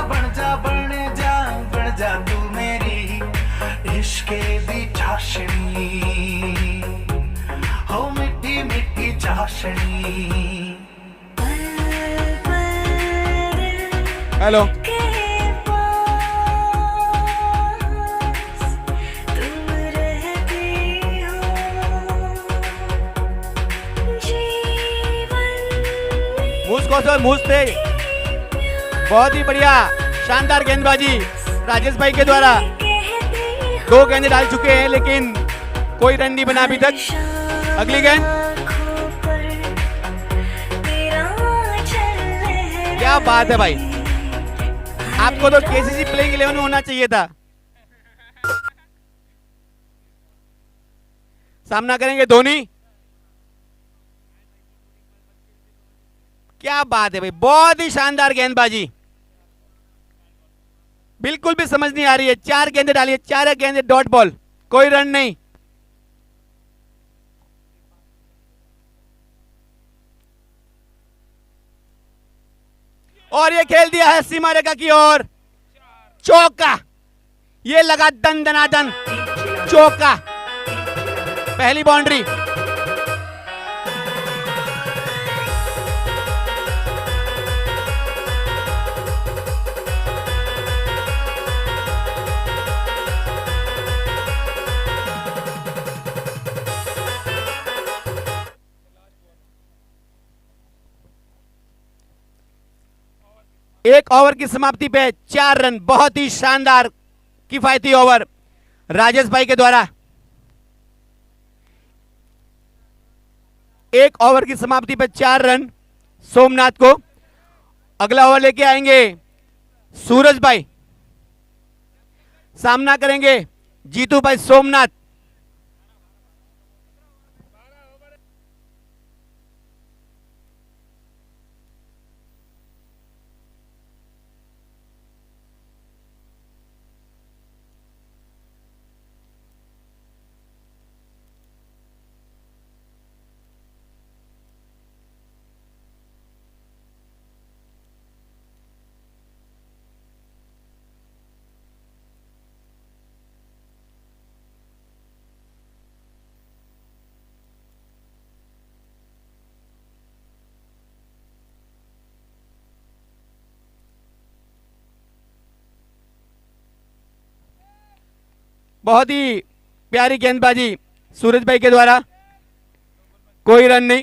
बन जा बन जा बन जा तू मेरी इश्के दी चाशनी हो मिट्टी मिट्टी चाशनी। हेलो मूस थे, बहुत ही बढ़िया शानदार गेंदबाजी राजेश भाई के द्वारा। 2 गेंदें डाल चुके हैं लेकिन कोई रन नहीं बना अभी तक। अगली गेंद, क्या बात है भाई, आपको तो केसीसी प्लेइंग 11 में होना चाहिए था। सामना करेंगे धोनी। क्या बात है भाई, बहुत ही शानदार गेंदबाजी, बिल्कुल भी समझ नहीं आ रही है। 4 गेंदें डाली है, 4 गेंदें डॉट बॉल, कोई रन नहीं। और ये खेल दिया है सीमा रेखा की ओर, चौका। ये लगा दन दनादन चौका, पहली बाउंड्री। एक ओवर की समाप्ति पे 4 रन, बहुत ही शानदार किफायती ओवर राजेश भाई के द्वारा। एक ओवर की समाप्ति पे 4 रन सोमनाथ को। अगला ओवर लेके आएंगे सूरज भाई, सामना करेंगे जीतू भाई सोमनाथ। बहुत ही प्यारी गेंदबाजी सूरज भाई के द्वारा, कोई रन नहीं।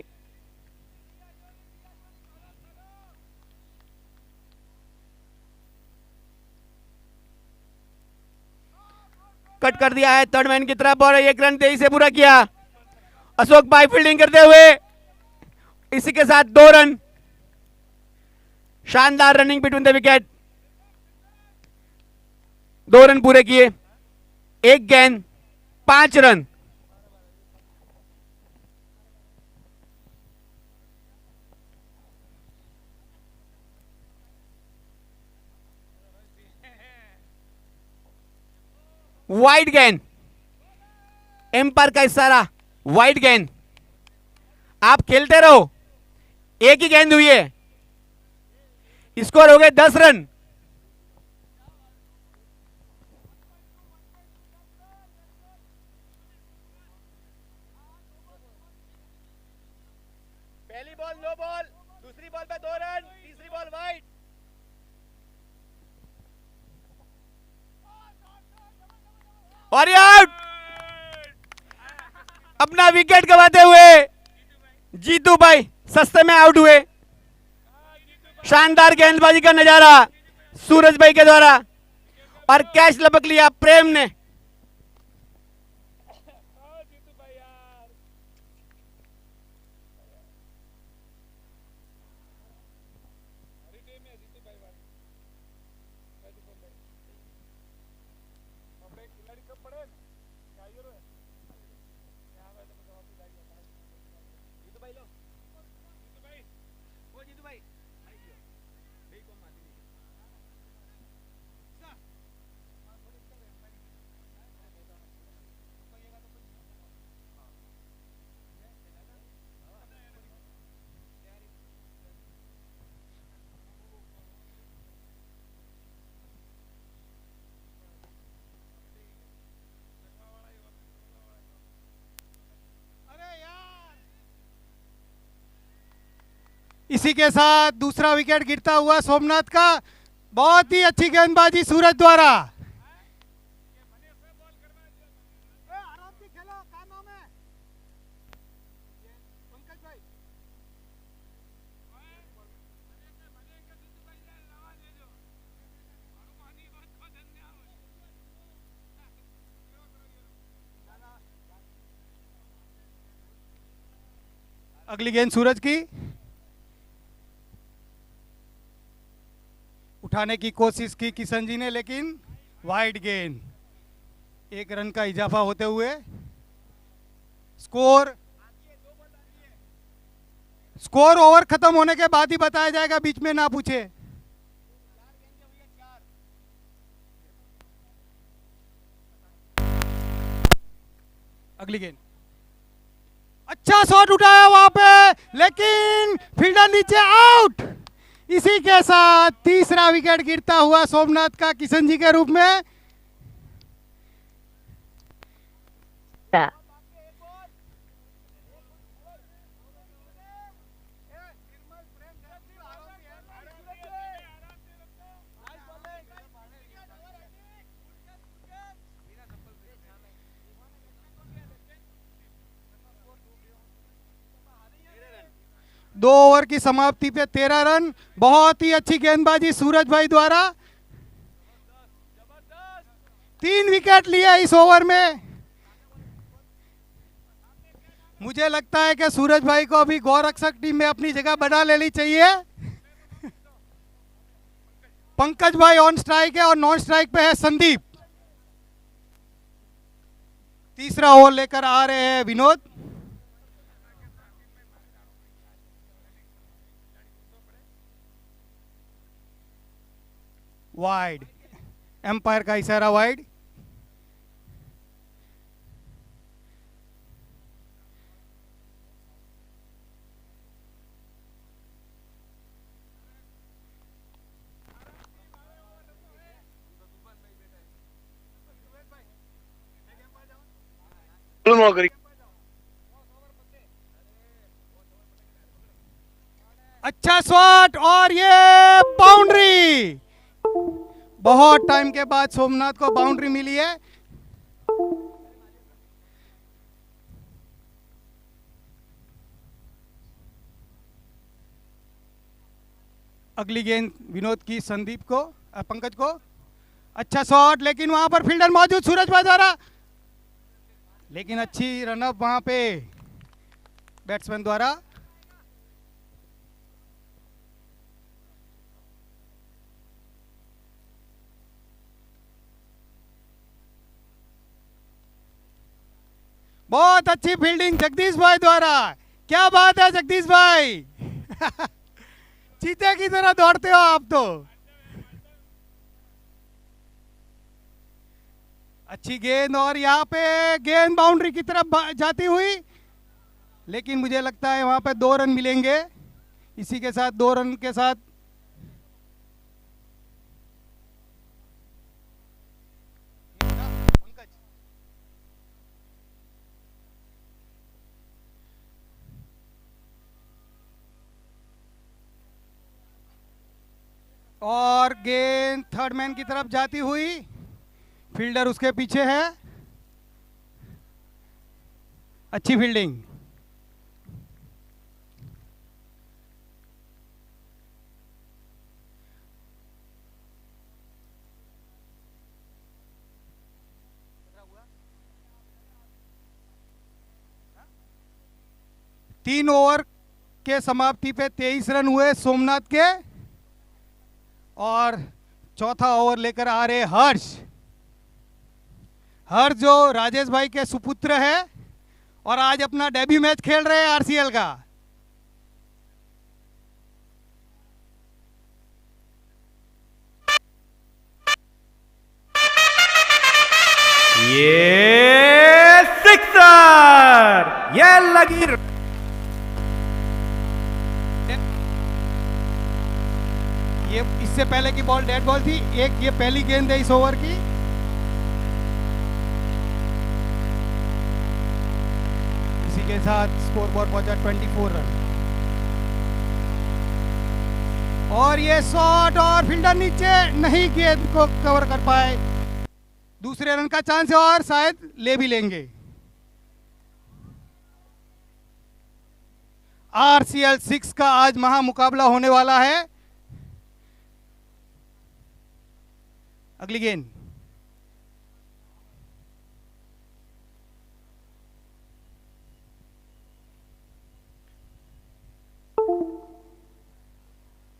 कट कर दिया है थर्ड मैन की तरफ और 1 रन तेजी से पूरा किया अशोक भाई फील्डिंग करते हुए। इसी के साथ 2 रन, शानदार running between the wicket, 2 run पूरे किए, 1 गेंद 5 रन। वाइड गेंद, एम्पायर का इशारा, वाइड गेंद। आप खेलते रहो, एक ही गेंद हुई है, स्कोर हो गए 10 रन। पहली बॉल नो बॉल, दूसरी बॉल पे 2 रन, तीसरी बॉल वाइड। और आउट, अपना विकेट गंवाते हुए जीतू भाई सस्ते में आउट हुए। शानदार गेंदबाजी का नजारा सूरज भाई के द्वारा और कैच लपक लिया प्रेम ने। इसी के साथ दूसरा विकेट गिरता हुआ सोमनाथ का। बहुत ही अच्छी गेंदबाजी सूरज द्वारा। अगली गेंद सूरज की। उठाने की कोशिश की किशन जी ने, लेकिन वाइड गेंद। 1 रन का इजाफा होते हुए स्कोर ओवर खत्म होने के बाद ही बताया जाएगा, बीच में ना पूछे। अगली गेंद। अच्छा शॉट उठाया वहां पे, लेकिन फील्डर नीचे, आउट। इसी के साथ तीसरा विकेट गिरता हुआ सोमनाथ का किशन जी के रूप में। दो ओवर की समाप्ति पे 13 रन। बहुत ही अच्छी गेंदबाजी सूरज भाई द्वारा। 3 विकेट लिए इस ओवर में। मुझे लगता है कि सूरज भाई को अभी गौरक्षक टीम में अपनी जगह बना लेनी चाहिए। पंकज भाई ऑन स्ट्राइक है और नॉन स्ट्राइक पे है संदीप। तीसरा ओवर लेकर आ रहे हैं विनोद। वाइड, एम्पायर का इशारा वाइड। अच्छा शॉट और ये बाउंड्री। बहुत टाइम के बाद सोमनाथ को बाउंड्री मिली है। अगली गेंद विनोद की संदीप को, पंकज को। अच्छा शॉट, लेकिन वहां पर फील्डर मौजूद सूरज भाई द्वारा, लेकिन अच्छी रनअप वहां पे बैट्समैन द्वारा। बहुत अच्छी फील्डिंग जगदीश भाई द्वारा। क्या बात है जगदीश भाई। चीते की तरह दौड़ते हो आप तो। अच्छी गेंद और यहाँ पे गेंद बाउंड्री की तरफ जाती हुई, लेकिन मुझे लगता है वहां पे 2 रन मिलेंगे। इसी के साथ 2 रन के साथ और गेंद थर्ड मैन की तरफ जाती हुई, फील्डर उसके पीछे है। अच्छी फील्डिंग। तीन ओवर के समाप्ति पे 23 रन हुए सोमनाथ के, और चौथा ओवर लेकर आ रहे हर्ष। हर्ष जो राजेश भाई के सुपुत्र है और आज अपना डेब्यू मैच खेल रहे हैं आरसीएल का। ये सिक्सर, ये लगी। ये इससे पहले की बॉल डेड बॉल थी। एक ये पहली गेंद है इस ओवर की। इसी के साथ स्कोर बोर्ड पहुंचा 24 रन। और ये शॉट और फील्डर नीचे नहीं गेंद को कवर कर पाए। दूसरे रन का चांस है और शायद ले भी लेंगे। RCL 6 का आज महा मुकाबला होने वाला है। अगली गेंद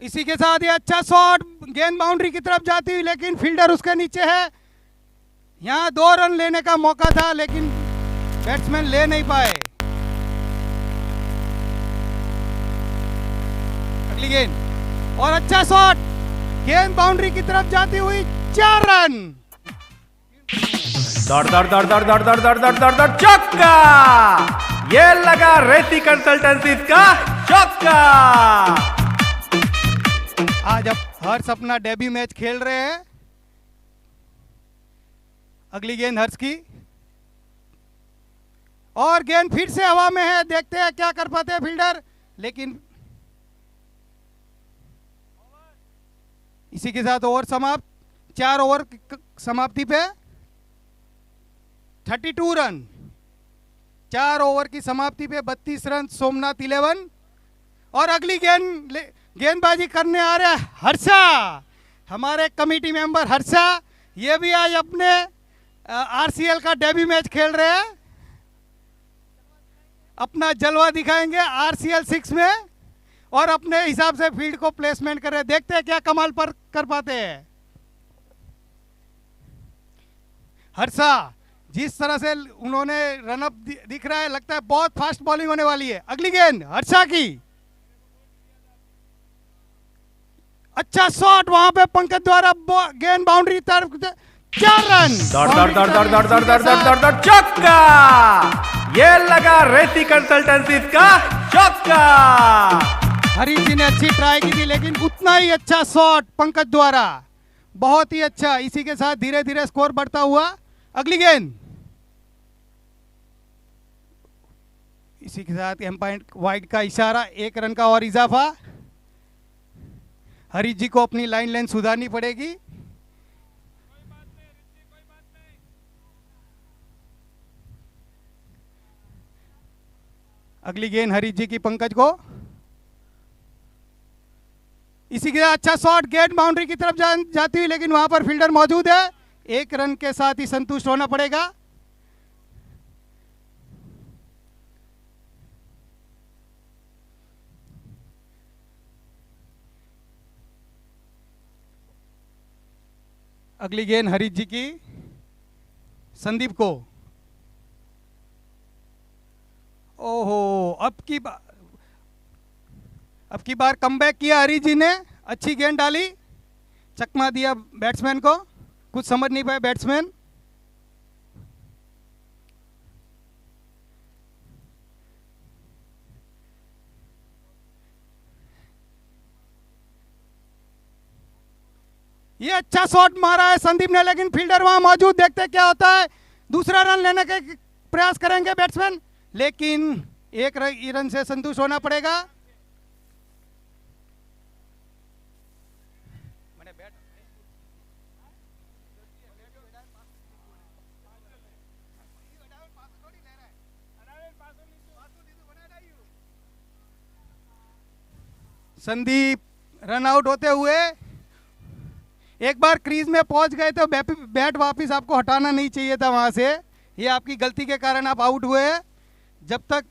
इसी के साथ ये अच्छा शॉट, गेंद बाउंड्री की तरफ जाती हुई, लेकिन फील्डर उसके नीचे है। यहां 2 रन लेने का मौका था लेकिन बैट्समैन ले नहीं पाए। अगली गेंद और अच्छा शॉट, गेंद बाउंड्री की तरफ जाती हुई, 4 रन। दौड़ दौड़ दौड़ दौड़ दौड़ दौड़ दौड़ दौड़ दौड़ दौड़ चौका। ये लगा रेती कंसल्टेंसी का चौका। आज अब हर्ष अपना डेब्यू मैच खेल रहे हैं। अगली गेंद हर्ष की और गेंद फिर से हवा में है। देखते हैं क्या कर पाते हैं फील्डर, लेकिन इसी के साथ ओवर समाप्त। 4 ओवर समाप्ति पे 32 रन। 4 ओवर की समाप्ति पे 32 रन सोमनाथ 11। और अगली गेंदबाजी करने आ रहे हैं हर्षा, हमारे कमेटी मेंबर हर्षा। ये भी आज अपने RCL का डेब्यू मैच खेल रहे हैं। अपना जलवा दिखाएंगे RCL 6 में और अपने हिसाब से फील्ड को प्लेसमेंट कर रहे हैं। देखते हैं क्या कमाल पर कर पाते हैं हर्षा। जिस तरह से उन्होंने रनअप दिख रहा है, लगता है बहुत फास्ट बॉलिंग होने वाली है। अगली गेंद हर्षा की, अच्छा शॉट, वहां पे पंकज द्वारा गेंद बाउंड्री तरफ, 4 रन। दौड़ दौड़ दौड़ दौड़ दौड़ दौड़ दौड़ दौड़ दौड़ दौड़ चौका। ये लगा रेती कंसल्टेंसी का चौका। हरी जी ने अच्छी ट्राई की थी लेकिन उतना ही अच्छा शॉट पंकज द्वारा, बहुत ही अच्छा। इसी के साथ धीरे धीरे स्कोर बढ़ता हुआ। अगली गेंद इसी के साथ एम्पायर वाइड का इशारा, 1 रन का और इजाफा। हरी जी को अपनी लाइन लेंथ सुधारनी पड़ेगी। अगली गेंद हरी जी की पंकज को, इसी के साथ अच्छा शॉट, गेंद बाउंड्री की तरफ जाती हुई, लेकिन वहां पर फील्डर मौजूद है। 1 रन के साथ ही संतुष्ट होना पड़ेगा। अगली गेंद हरीश जी की संदीप को। ओहो, अब की बार कमबैक किया हरीश जी ने। अच्छी गेंद डाली, चकमा दिया बैट्समैन को, कुछ समझ नहीं पाए बैट्समैन। ये अच्छा शॉट मारा है संदीप ने, लेकिन फील्डर वहां मौजूद। देखते हैं क्या होता है। दूसरा रन लेने के प्रयास करेंगे बैट्समैन, लेकिन 1 रन से संतुष्ट होना पड़ेगा। संदीप रन आउट होते हुए एक बार क्रीज में पहुंच गए तो बैट वापस आपको हटाना नहीं चाहिए था वहां से। ये आपकी गलती के कारण आप आउट हुए हैं। जब तक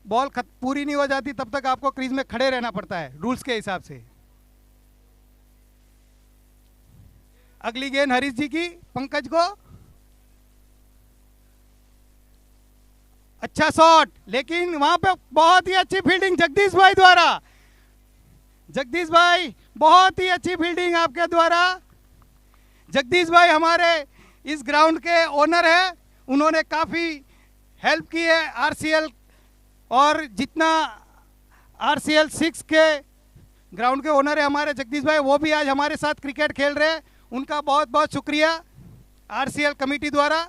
बॉल पूरी नहीं हो जाती तब तक आपको क्रीज में खड़े रहना पड़ता है रूल्स के हिसाब से। अगली गेंद हरीश जी की पंकज को, अच्छा शॉट, लेकिन वहां पे बहुत ही अच्छी फील्डिंग जगदीश भाई द्वारा। जगदीश भाई, बहुत ही अच्छी फील्डिंग आपके द्वारा। जगदीश भाई हमारे इस ग्राउंड के ओनर हैं, उन्होंने काफ़ी हेल्प की है RCL, और जितना RCL 6 के ग्राउंड के ओनर है हमारे जगदीश भाई, वो भी आज हमारे साथ क्रिकेट खेल रहे हैं। उनका बहुत बहुत शुक्रिया RCL कमेटी द्वारा।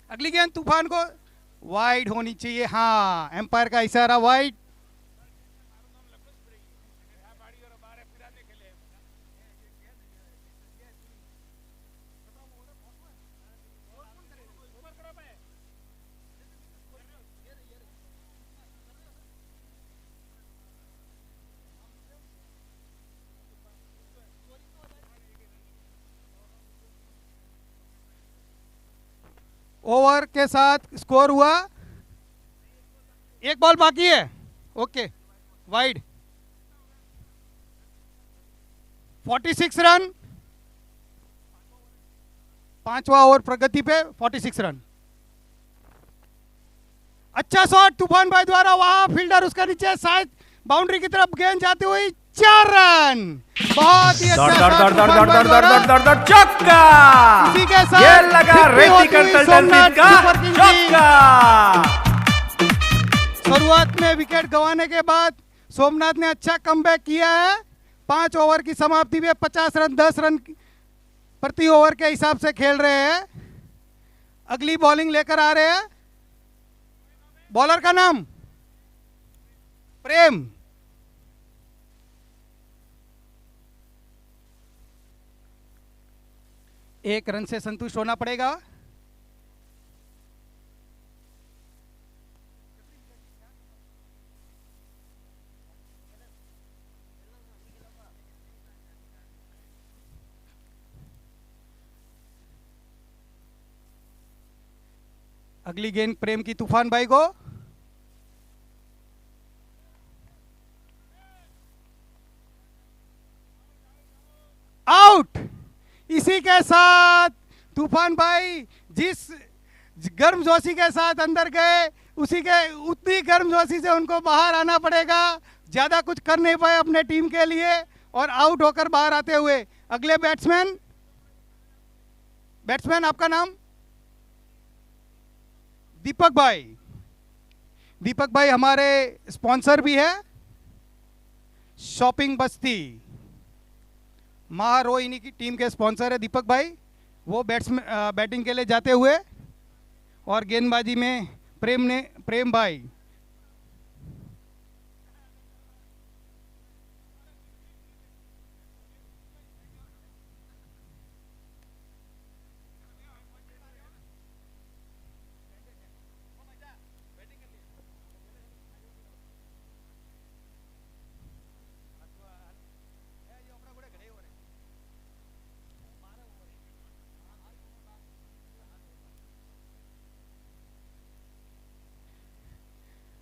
अगली गेंद तूफान को वाइड होनी चाहिए, हाँ एम्पायर का इशारा वाइड। ओवर के साथ स्कोर हुआ, एक बॉल बाकी है, ओके वाइड। 46 रन, पांचवा ओवर प्रगति पे 46 रन। अच्छा शॉट तूफान भाई द्वारा, वहां फील्डर उसका नीचे, शायद बाउंड्री की तरफ गेंद जाती हुई, 4 रन। बहुत ही अच्छा शॉट तूफान भाई द्वारा। चौका। इसी के साथ ये लगा 50 रेती होती हुई कंसल्टेंसी सोमनाथ का सुपर किंग्स की। चौका। शुरुआत में विकेट गंवाने के बाद सोमनाथ ने अच्छा कमबैक किया है। 5 ओवर की समाप्ति में 50 रन, 10 रन प्रति ओवर के हिसाब से खेल रहे हैं। अगली बॉलिंग लेकर आ रहे हैं, बॉलर का नाम प्रेम। एक रन से संतुष्ट होना पड़ेगा। अगली गेंद प्रेम की तूफान भाई को, आउट। इसी के साथ तूफान भाई जिस गर्मजोशी के साथ अंदर गए, उतनी गर्मजोशी से उनको बाहर आना पड़ेगा। ज्यादा कुछ कर नहीं पाए अपने टीम के लिए और आउट होकर बाहर आते हुए। अगले बैट्समैन आपका नाम? दीपक भाई। दीपक भाई हमारे स्पॉन्सर भी है, शॉपिंग बस्ती महारोहिणी की टीम के स्पॉन्सर है दीपक भाई। वो बैटिंग के लिए जाते हुए, और गेंदबाजी में प्रेम भाई।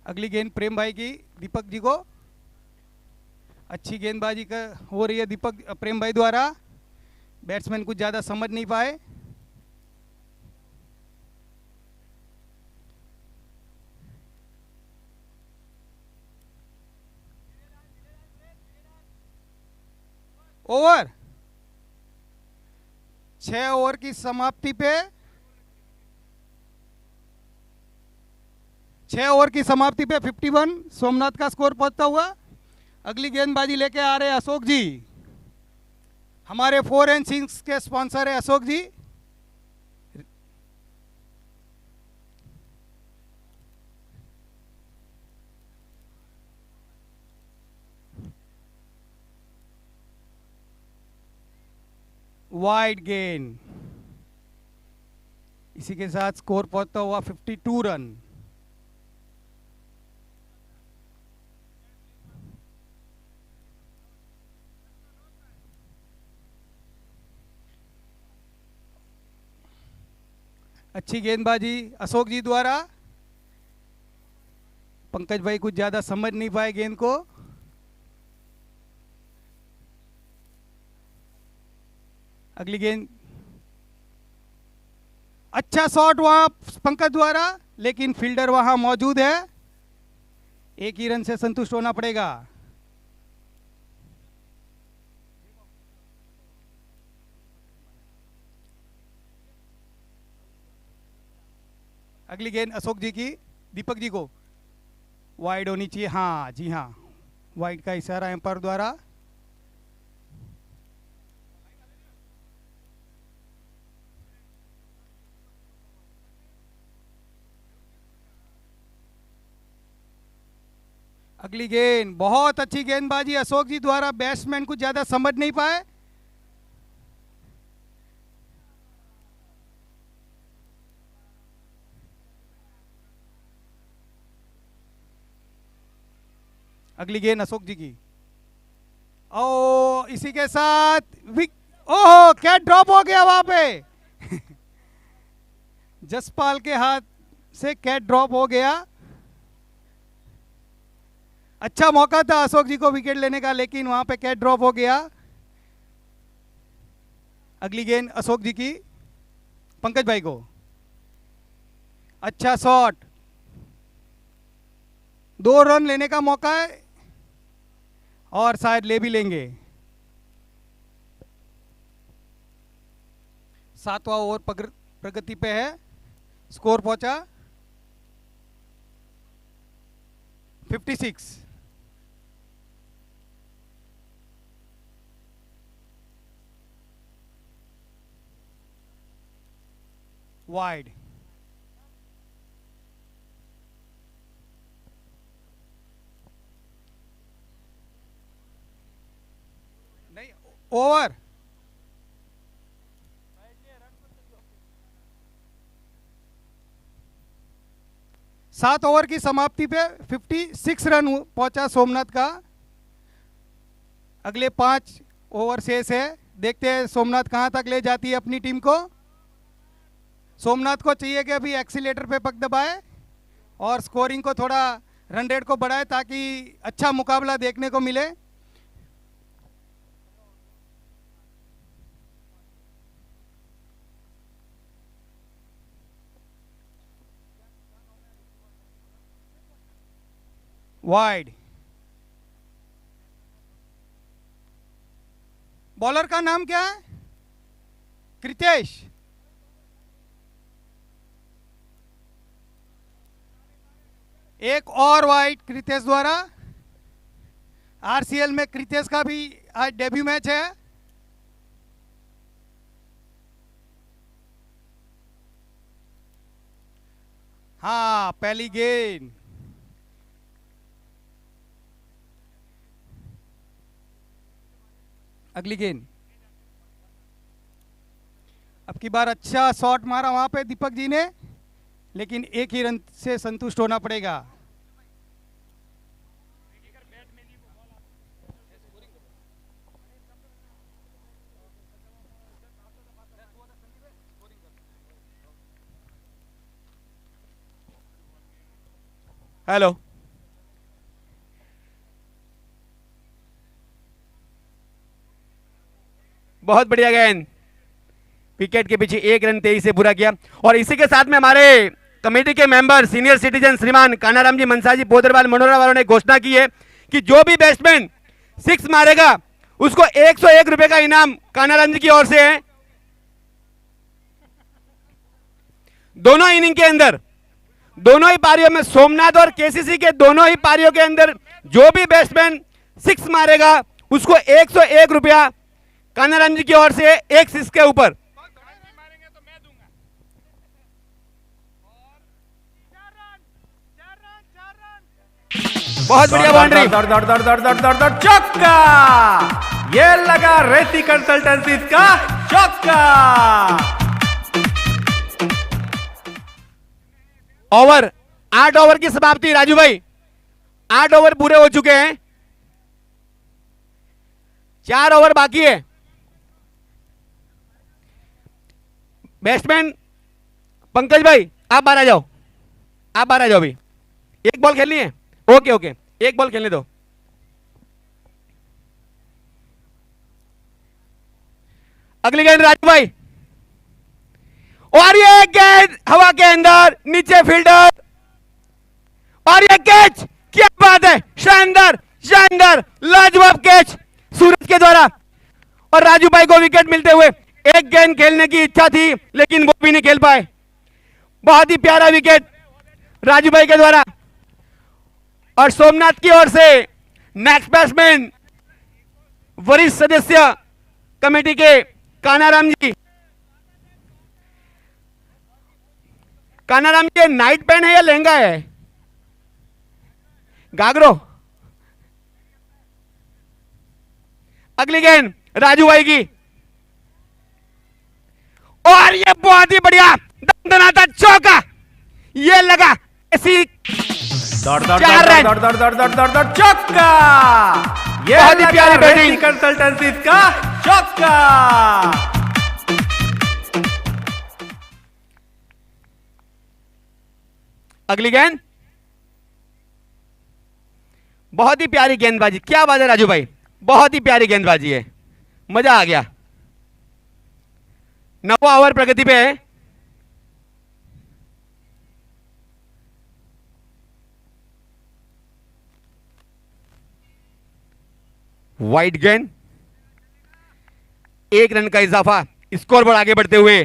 अगली गेंद प्रेम भाई की दीपक जी को। अच्छी गेंदबाजी हो रही है प्रेम भाई द्वारा। बैट्समैन कुछ ज्यादा समझ नहीं पाए। ओवर 6 ओवर की समाप्ति पे 51 सोमनाथ का स्कोर पहुंचता हुआ। अगली गेंदबाजी लेके आ रहे हैं अशोक जी, हमारे 4 एंड 6 के स्पॉन्सर है अशोक जी। वाइड गेंद, इसी के साथ स्कोर पहुंचता हुआ 52 रन। अच्छी गेंदबाजी अशोक जी द्वारा। पंकज भाई कुछ ज्यादा समझ नहीं पाए गेंद को। अगली गेंद, अच्छा शॉट वहां पंकज द्वारा, लेकिन फील्डर वहां मौजूद है। एक ही रन से संतुष्ट होना पड़ेगा। अगली गेंद अशोक जी की दीपक जी को, वाइड होनी चाहिए, हाँ जी हाँ, वाइड का इशारा एम्पायर द्वारा। अगली गेंद, बहुत अच्छी गेंदबाजी अशोक जी द्वारा, बैट्समैन कुछ ज्यादा समझ नहीं पाए। अगली गेंद अशोक जी की। ओ इसी के साथ ओहो, कैच ड्रॉप हो गया वहां पे। जसपाल के हाथ से कैच ड्रॉप हो गया। अच्छा मौका था अशोक जी को विकेट लेने का, लेकिन वहां पे कैच ड्रॉप हो गया। अगली गेंद अशोक जी की, पंकज भाई को। अच्छा शॉट, 2 रन लेने का मौका है और शायद ले भी लेंगे। 7वां ओवर प्रगति पे है, स्कोर पहुंचा 56। वाइड, नहीं ओवर। सात ओवर की समाप्ति पे 56 रन पहुंचा सोमनाथ का। अगले 5 ओवर शेष है, देखते हैं सोमनाथ कहां तक ले जाती है अपनी टीम को। सोमनाथ को चाहिए कि अभी एक्सीलेटर पे पग दबाए और स्कोरिंग को थोड़ा, रन रेट को बढ़ाए ताकि अच्छा मुकाबला देखने को मिले। वाइड, बॉलर का नाम क्या है? कृतेश। एक और वाइड कृतेश द्वारा। आरसीएल में कृतेश का भी आज डेब्यू मैच है। हाँ, पहली गेंद। अगली गेंद, अब की बार अच्छा शॉट मारा वहां पे दीपक जी ने, लेकिन एक ही रन से संतुष्ट होना पड़ेगा। हेलो, बहुत बढ़िया गेंद, विकेट के पीछे 1 रन 23 से पूरा किया। और इसी के साथ में हमारे कमेटी के मेंबर सीनियर सिटीजन श्रीमान कानाराम जी मनसा जी पोदरवाल मनोरा वालों ने घोषणा की है कि जो भी बैट्समैन 6 मारेगा उसको 101 रुपए का इनाम कानाराम जी की ओर से है। दोनों इनिंग के अंदर, दोनों ही पारियों में, सोमनाथ और केसीसी के दोनों ही पारियों के अंदर जो भी बैट्समैन 6 मारेगा उसको 101 रुपया कानाराम जी की ओर से, एक 6 के ऊपर। बहुत बढ़िया बाउंड्री, चौका। ये लगा रेती कंसल्टेंसी का चौका। ओवर 8 ओवर की समाप्ति। राजू भाई, 8 ओवर पूरे हो चुके हैं, 4 ओवर बाकी है। बैट्समैन पंकज भाई, आप बाहर आ जाओ, आप बाहर आ जाओ। अभी एक बॉल खेलनी है। ओके ओके, एक बॉल खेलने दो। अगली गेंद राजू भाई, और ये गेंद हवा के अंदर, नीचे फील्डर, और ये कैच, क्या बात है, शानदार शानदार लाजवाब कैच सूरज के द्वारा। और राजू भाई को विकेट मिलते हुए, एक गेंद खेलने की इच्छा थी लेकिन वो भी नहीं खेल पाए। बहुत ही प्यारा विकेट राजू भाई के द्वारा। और सोमनाथ की ओर से नेक्स्ट बैट्समैन वरिष्ठ सदस्य कमेटी के कानाराम जी। कानाराम जी, नाइट पैंट है या लहंगा है? गागरो अगली गेंद राजू भाई की, और ये बहुत ही बढ़िया दंदनाता चौका, ये लगा ऐसी दौड़ दौड़ चार दौड़ रन। दौड़ दौड़ दौड़ दौड़ दौड़ दौड़ चौका। ये बहुत ही लगा प्यारी रेती बैटिंग। कंसल्टेंसी का चौका। अगली गेंद, बहुत ही प्यारी गेंदबाजी, क्या बात है राजू भाई, बहुत ही प्यारी गेंदबाजी है, मजा आ गया। 9वां ओवर प्रगति पे है। वाइड गेंद, 1 रन का इजाफा, स्कोर बोर्ड आगे बढ़ते हुए।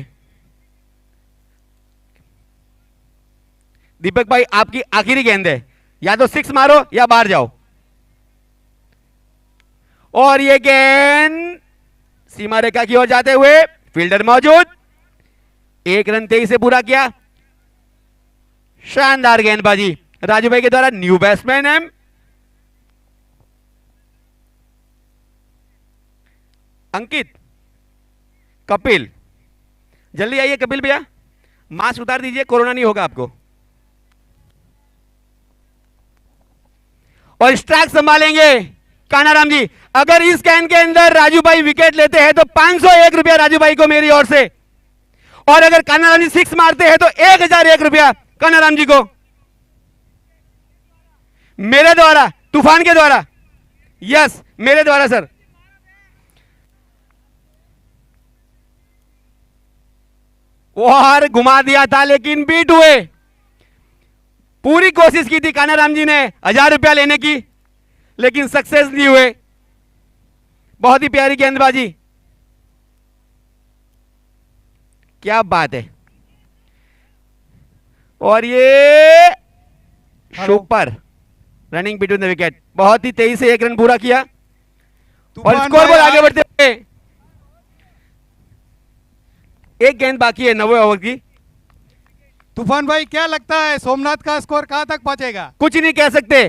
दीपक भाई आपकी आखिरी गेंद है, या तो 6 मारो या बाहर जाओ। और ये गेंद सीमा रेखा की ओर जाते हुए, फील्डर मौजूद, 1 रन 23 से पूरा किया। शानदार गेंदबाजी राजू भाई के द्वारा। न्यू बैट्समैन है अंकित। कपिल, जल्दी आइए कपिल भैया, मास्क उतार दीजिए, कोरोना नहीं होगा आपको। और स्ट्राइक संभालेंगे कानाराम जी। अगर इस गेंद के अंदर राजू भाई विकेट लेते हैं तो 501 रुपया राजू भाई को मेरी ओर से, और अगर कानाराम जी 6 मारते हैं तो 1001 रुपया कानाराम जी को मेरे द्वारा, तूफान के द्वारा। यस, मेरे द्वारा सर। और घुमा दिया था लेकिन बीट हुए। पूरी कोशिश की थी कानाराम जी ने 1000 रुपया लेने की, लेकिन सक्सेस नहीं हुए। बहुत ही प्यारी गेंदबाजी, क्या बात है। और ये super running between the wicket, बहुत ही तेजी से 1 रन पूरा किया और तूफान स्कोर भाई बोर्ड आगे बढ़ते हुए। एक गेंद बाकी है 90 ओवर की। तूफान भाई क्या लगता है सोमनाथ का स्कोर कहां तक पहुंचेगा? कुछ नहीं कह सकते।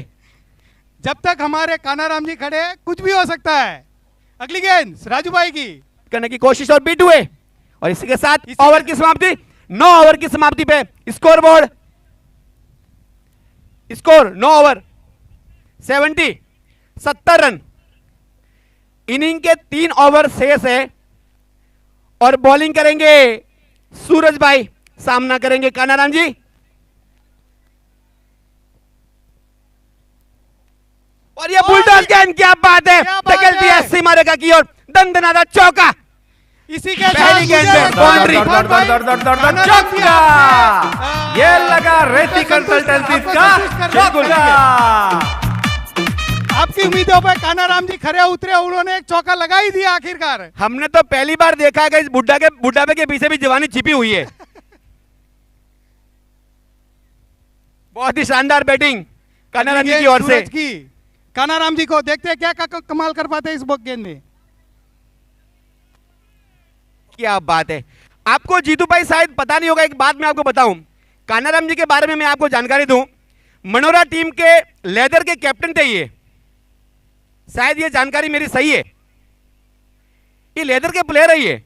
जब तक हमारे कानाराम जी खड़े हैं, कुछ भी हो सकता है। अगली गेंद राजू भाई की, करने की कोशिश और बीट हुए, और इसी के साथ इसी ओवर के- की समाप्ति। 9 ओवर की समाप्ति पे score board, score 9 over 70 run. Inning के 3 ओवर शेष है और बॉलिंग करेंगे सूरज भाई, सामना करेंगे कानाराम जी। और ये बुलडॉज गेंद, क्या बात है, क्या बात धकेल दिया है। सीमा रेखा की ओर, दंदनादा चौका। इसी के पहली साथ गेंद मुझे पे लगता है बाउंड्री। तूफान भाई, दौड़ दौड़ दौड़ दौड़ कानाराम जी चौका। आपने, ये लगा रेती आपको कंसल्टेंसी संतुष्ट का करने के लिए। चौका। आपकी उम्मीदों पर कानाराम जी खरे उतरे, उन्होंने एक चौका लगा ही दिया आखिरकार। हमने तो पहली बार देखा है कि इस बुढ़ापे के पीछे भी जवानी छिपी हुई है। बहुत ही शानदार बैटिंग कानाराम जी की ओर से। सूरज की, कानाराम जी को देखते हैं क्या कमाल कर पाते हैं इस गेंद में। क्या बात है। आपको जीतू भाई शायद पता नहीं होगा, एक बात मैं आपको बताऊं, कानाराम जी के बारे में मैं आपको जानकारी दूं। मनोरा टीम के लेदर के कैप्टन थे ये, शायद ये जानकारी मेरी सही है, ये लेदर के प्लेयर है ये।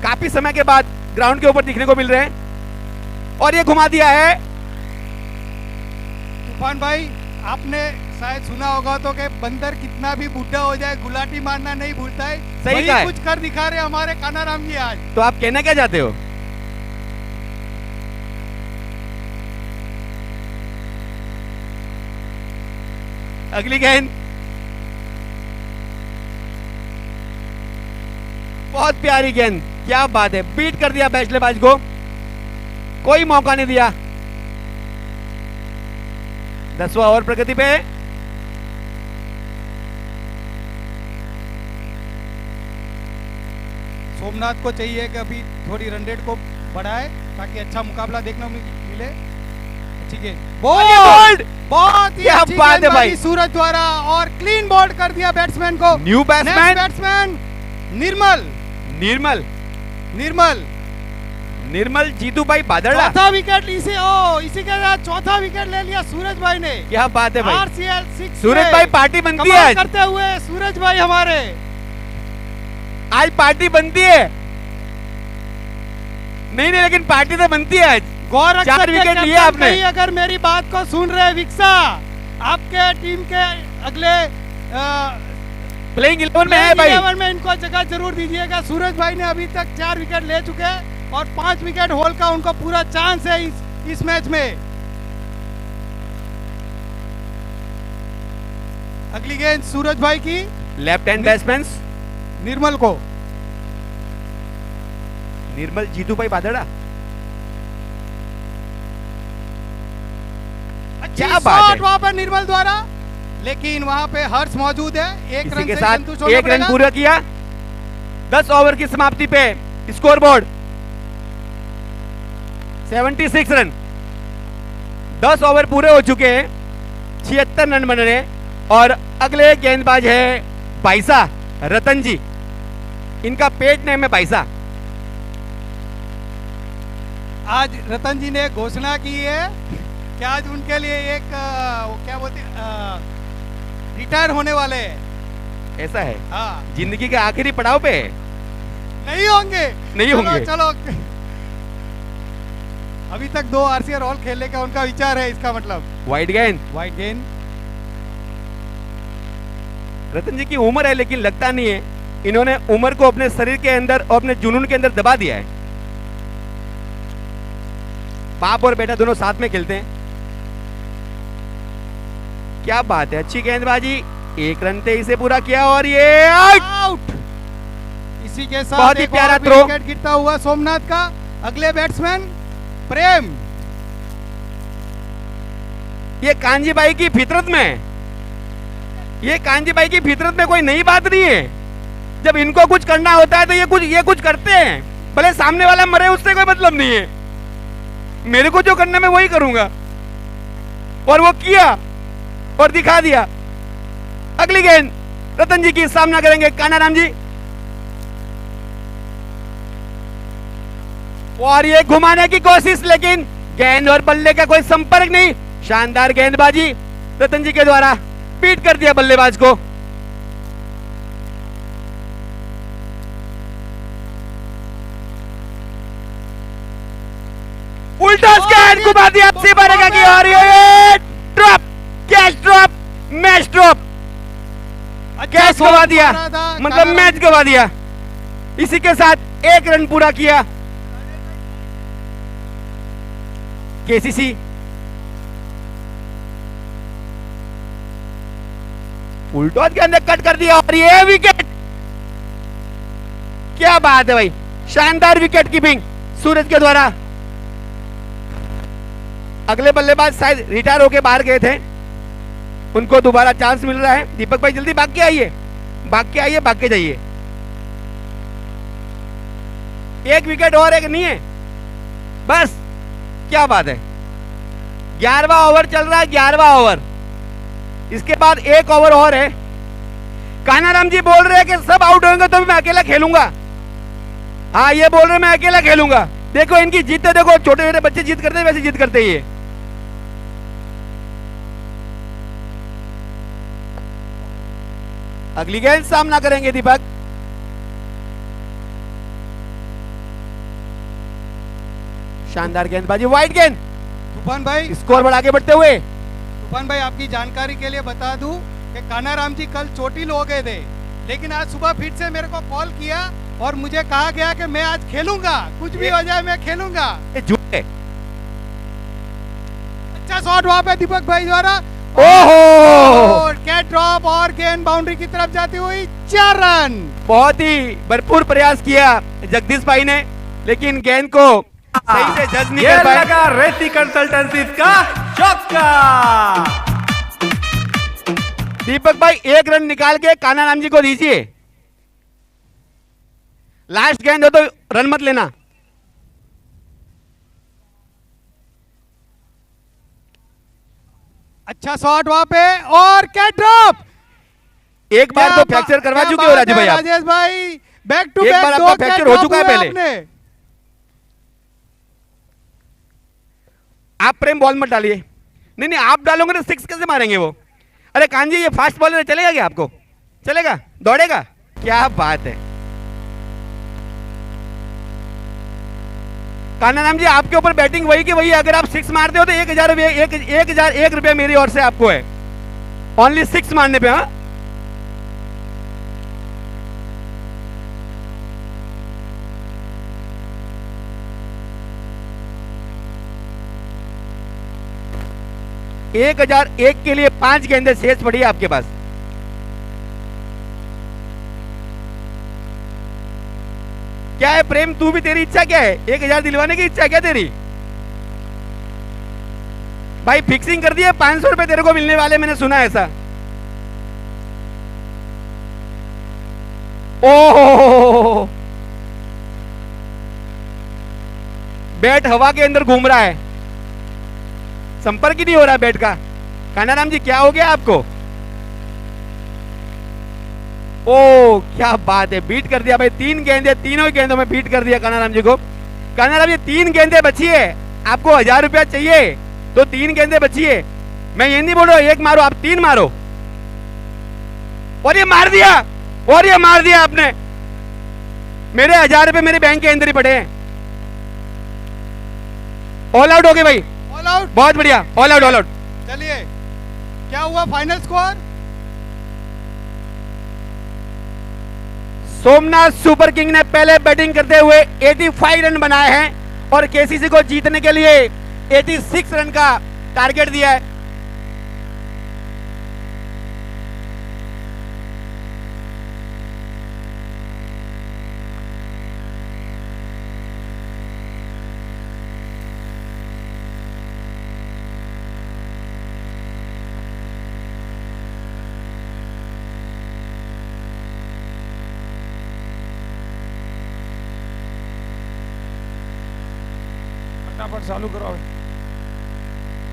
काफी समय के बाद ग्राउंड के ऊपर दिखने को मिल रहे हैं, और ये घुमा दिया है। तूफान भाई, आपने शायद सुना होगा तो कि बंदर कितना भी बूढ़ा हो जाए गुलाटी मारना नहीं भूलता है। सही वही कहा है। कुछ कर दिखा रहे हमारे कानाराम जी आज। तो आप कहना क्या चाहते हो? अगली गेंद, बहुत प्यारी गेंद, क्या बात है, बीट कर दिया बल्लेबाज को, कोई मौका नहीं दिया। 10वां ओवर प्रगति पे है। सोमनाथ को चाहिए कि अभी थोड़ी रन रेट को बढ़ाए ताकि अच्छा मुकाबला देखने को मिले। अच्छी गेंद, और ये बोल्ड, बहुत ही क्या अच्छी बात है गेंदबाजी भाई। सूरज द्वारा, और क्लीन बोल्ड कर दिया बैट्समैन को। न्यू बैट्समैन बैट्समैन निर्मल, निर्मल। निर्मल निर्मल जीतू भाई बादड़ा, चौथा विकेट इसी के साथ चौथा विकेट ले लिया सूरज भाई ने। क्या बात है भाई। RCL 6 सूरज भाई पार्टी बनती है कमाल आज, करते हुए सूरज भाई हमारे। आज पार्टी बनती है। नहीं नहीं, लेकिन पार्टी तो बनती है आज। गौर रख 4 सकते विकेट कैप्टन लिए आपने। कहीं अगर मेरी बात को सुन रहे विक्सा, आपके टीम के अगले प्लेइंग 11 में है भाई। 11 में इनको जगह जरूर दीजिएगा। सूरज भाई ने अभी तक 4 विकेट ले चुके हैं और 5 विकेट होल का उनको पूरा चांस है इस मैच में। अगली गेंद सूरज भाई की लेफ्ट हैंड बैट्समैन निर्मल को। निर्मल जीतू भाई बादड़ा, क्या क्या बात है। वहां पर निर्मल द्वारा, लेकिन वहां पे हर्ष मौजूद है। एक इसी रन के से साथ संतुष्ट होना 1 रन पड़ेगा। पूरा किया। 10 ओवर की समाप्ति पे स्कोर बोर्ड 76 रन। 10 ओवर पूरे हो चुके हैं, 76 रन बन रहे हैं। और अगले गेंदबाज है बाइसा रतन जी, इनका पेट नेम है बाइसा। आज रतन जी ने घोषणा की है कि आज उनके लिए एक वो क्या बोलते रिटायर होने वाले हैं। ऐसा है, हाँ, जिंदगी के आखिरी पड़ाव पे है। नहीं होंगे, नहीं चलो, होंगे। चलो अभी तक 2 RCL ऑल खेलने का उनका विचार है, इसका मतलब। वाइड गेंद, वाइड गेंद। रतन जी की उम्र है लेकिन लगता नहीं है। इन्होंने उम्र को अपने शरीर के अंदर और अपने जुनून के अंदर दबा दिया है। बाप और बेटा दोनों साथ में खेलते हैं। क्या बात है, अच्छी गेंदबाजी। 1 रन पे इसे पूरा किया और ये आउट। इसी के साथ बहुत ही एक प्यारा और थ्रो। विकेट गिरता हुआ सोमनाथ का। अगले बैट्समैन प्रेम। ये कांजी भाई की फितरत में है। ये कांजी भाई की फितरत में कोई नई बात नहीं है। जब इनको कुछ करना होता है तो ये कुछ करते हैं, भले सामने वाला मरे उससे कोई मतलब नहीं है। मेरे को जो करना मैं वही करूंगा, और वो किया और दिखा दिया। अगली गेंद रतन जी की सामना करेंगे कानाराम जी, और ये घुमाने की कोशिश, लेकिन गेंद और बल्ले का कोई संपर्क नहीं। शानदार गेंदबाजी रतन जी के द्वारा, पीट कर दिया बल्लेबाज को। उल्टा गेंद घुमा दिया आपसे बनेगा की, और ये drop, catch drop, match drop. Catch गवा दिया, मतलब मैच गवा दिया। इसी के साथ 1 रन पूरा किया केसीसी। उल्टोज के अंदर कट कर दिया और ये विकेट। क्या बात है भाई, शानदार विकेट कीपिंग सूरज के द्वारा। अगले बल्लेबाज शायद रिटायर होके बाहर गए थे, उनको दोबारा चांस मिल रहा है। दीपक भाई जल्दी भाग के आइए, भाग के आइए, भाग के जाइए। 1 विकेट और 1 नहीं है बस। क्या बात है, 11वां ओवर चल रहा है, 11वां ओवर। इसके बाद 1 ओवर और है। कानाराम जी बोल रहे हैं कि सब आउट होंगे तो भी मैं अकेला खेलूंगा। हाँ, ये बोल रहे हैं मैं अकेला खेलूंगा। देखो इनकी जीत, देखो छोटे छोटे बच्चे जीत करते हैं, वैसे जीत करते ही है। अगली गेंद सामना करेंगे दीपक। शानदार गेंदबाजी, वाइड गेंद। तूफान भाई, स्कोर बढ़ा के बढ़ते हुए। तूफान भाई आपकी जानकारी के लिए बता दूं कि कानाराम जी कल चोटिल हो गए थे, लेकिन आज सुबह फिर से मेरे को कॉल किया और मुझे कहा गया कि मैं आज खेलूंगा, कुछ भी हो जाए मैं खेलूंगा। ये झूठ है। अच्छा शॉट वहां पे दीपक भाई द्वारा। ओहो, कैच ड्रॉप और गेंद बाउंड्री की तरफ जाती हुई 4 रन। बहुत ही भरपूर प्रयास किया जगदीश भाई ने, लेकिन गेंद को सही से जज नहीं ये कर पाए। लगा रेती कंसल्टेंसी का चौका। दीपक भाई 1 रन निकाल के कानाराम जी को दीजिए। लास्ट गेंद हो तो रन मत लेना। अच्छा शॉट वहां पे और कैच ड्रॉप। एक बार तो फ्रैक्चर करवा चुके हो राजू भाई आप। राजेश भाई, बैक टू एक बैक बार 2 आपका फ्रैक्चर हो चुका है पहले। आप प्रेम बॉल मत डालिए। नहीं नहीं, आप डालोगे तो सिक्स कैसे मारेंगे वो? अरे कान जी, ये फास्ट बॉलर है, चलेगा क्या आपको? चलेगा, दौड़ेगा? क्या बात है कानाराम जी, आपके ऊपर बैटिंग वही की वही है। अगर आप सिक्स मारते हो तो 1,001 मेरी ओर से आपको है, ओनली सिक्स मारने पे। हाँ, एक 1,001 के लिए 5 गेंदें शेष पड़ी है आपके पास। क्या है प्रेम, तू भी, तेरी इच्छा क्या है? 1,000 दिलवाने की इच्छा क्या तेरी? भाई फिक्सिंग कर दिया, 500 रुपए तेरे को मिलने वाले, मैंने सुना ऐसा। ओह, बैट हवा के अंदर घूम रहा है, संपर्क ही नहीं हो रहा बैट का। कानाराम जी, क्या हो गया आपको? ओ क्या बात है, बीट कर दिया भाई। 3 गेंदे, तीनों गेंदों में बीट कर दिया कानाराम जी को। कानाराम जी 3 गेंदे बची है, आपको 1,000 रुपया चाहिए तो 3 गेंदे बची है। मैं ये नहीं बोल रहा एक मारो, आप 3 मारो। और ये मार दिया, और ये मार दिया आपने। मेरे 1,000 रुपए मेरे बैंक के अंदर ही पड़े हैं। ऑल आउट हो गए भाई, ऑल आउट। बहुत बढ़िया, ऑल आउट, ऑल आउट। चलिए, क्या हुआ final score? Somnath super king ने पहले बैटिंग करते हुए 85 रन बनाए हैं और केसीसी को जीतने के लिए 86 रन का टारगेट दिया है। फटाफट चालू करो।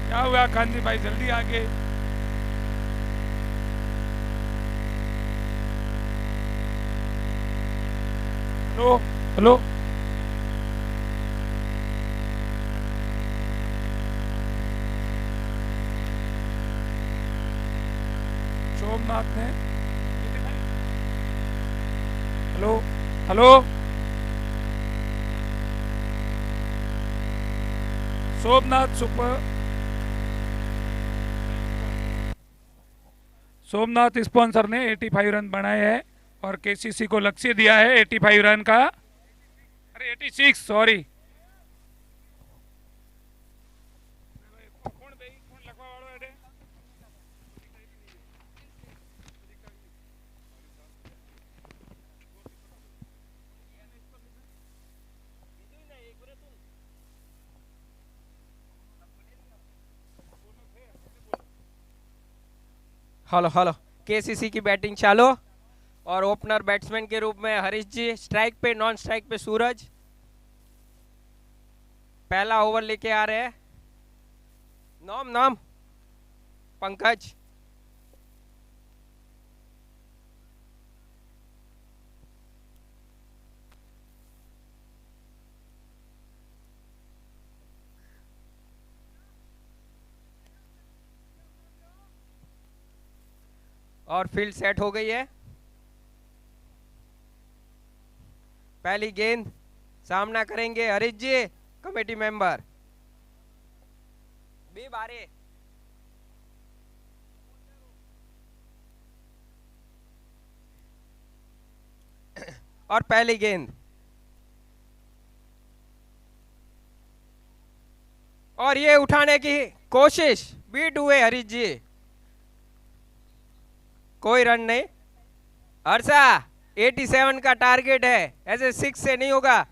क्या हुआ खान जी भाई, जल्दी आगे। हेलो हेलो, सोमनाथ ने, हेलो हेलो, सोमनाथ स्पॉन्सर ने 85 रन बनाए हैं और केसीसी को लक्ष्य दिया है 85 रन का। अरे 86, सॉरी। हेलो हेलो, केसीसी की बैटिंग चालू और ओपनर बैट्समैन के रूप में हरीश जी, स्ट्राइक पे, नॉन स्ट्राइक पे सूरज। पहला ओवर लेके आ रहे हैं नाम पंकज। और फील्ड सेट हो गई है। पहली गेंद, सामना करेंगे हरीश जी, कमेटी मेंबर। बी बारे और पहली गेंद, और ये उठाने की कोशिश, बीट हुए हरीश जी, कोई रन नहीं। हर्षा 87 का टारगेट है, ऐसे 6 से नहीं होगा।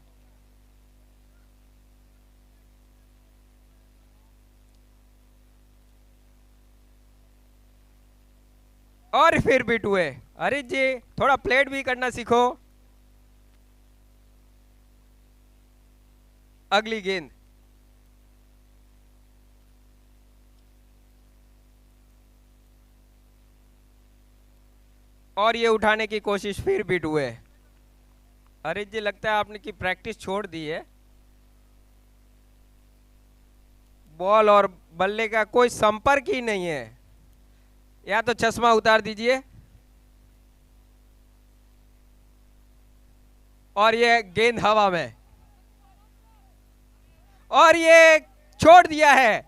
और फिर बीट हुए हरीश जी, थोड़ा प्लेट भी करना सीखो। अगली गेंद, और ये उठाने की कोशिश, फिर बीट हुए। हरीश जी, लगता है आपने की प्रैक्टिस छोड़ दी है। बॉल और बल्ले का कोई संपर्क ही नहीं है। या तो चश्मा उतार दीजिए। और ये गेंद हवा में, और ये छोड़ दिया है,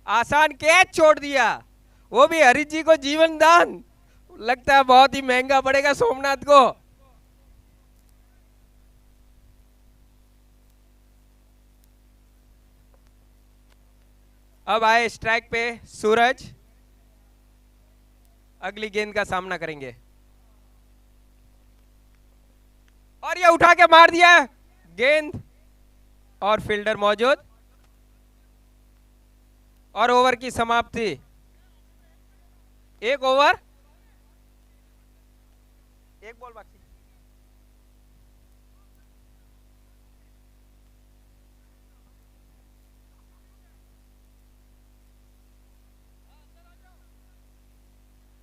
आसान कैच छोड़ दिया, वो भी हरीश जी को जीवन दान। लगता है बहुत ही महंगा पड़ेगा सोमनाथ को। अब आए स्ट्राइक पे सूरज, अगली गेंद का सामना करेंगे। और ये उठा के मार दिया गेंद, और फील्डर मौजूद, और ओवर की समाप्ति। एक ओवर, एक बॉल बाकी।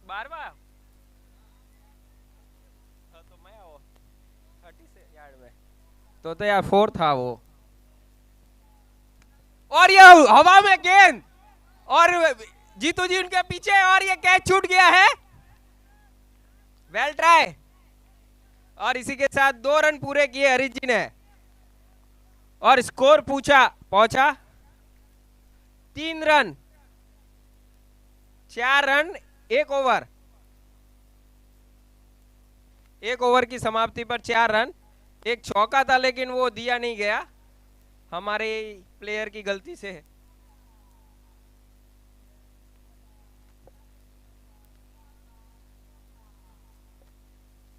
बारवा तो मैं आओ 30 से यार्ड में तो यार 4 था वो। और ये हवा में गेंद, और जीतू जी उनके पीछे, और ये कैच छूट गया है। Well try. और इसी के साथ 2 रन पूरे किए हरीश जी ने, और स्कोर पहुंचा 3 रन, 4 रन 1 ओवर। 1 ओवर की समाप्ति पर 4 रन। एक चौका था लेकिन वो दिया नहीं गया, हमारे प्लेयर की गलती से।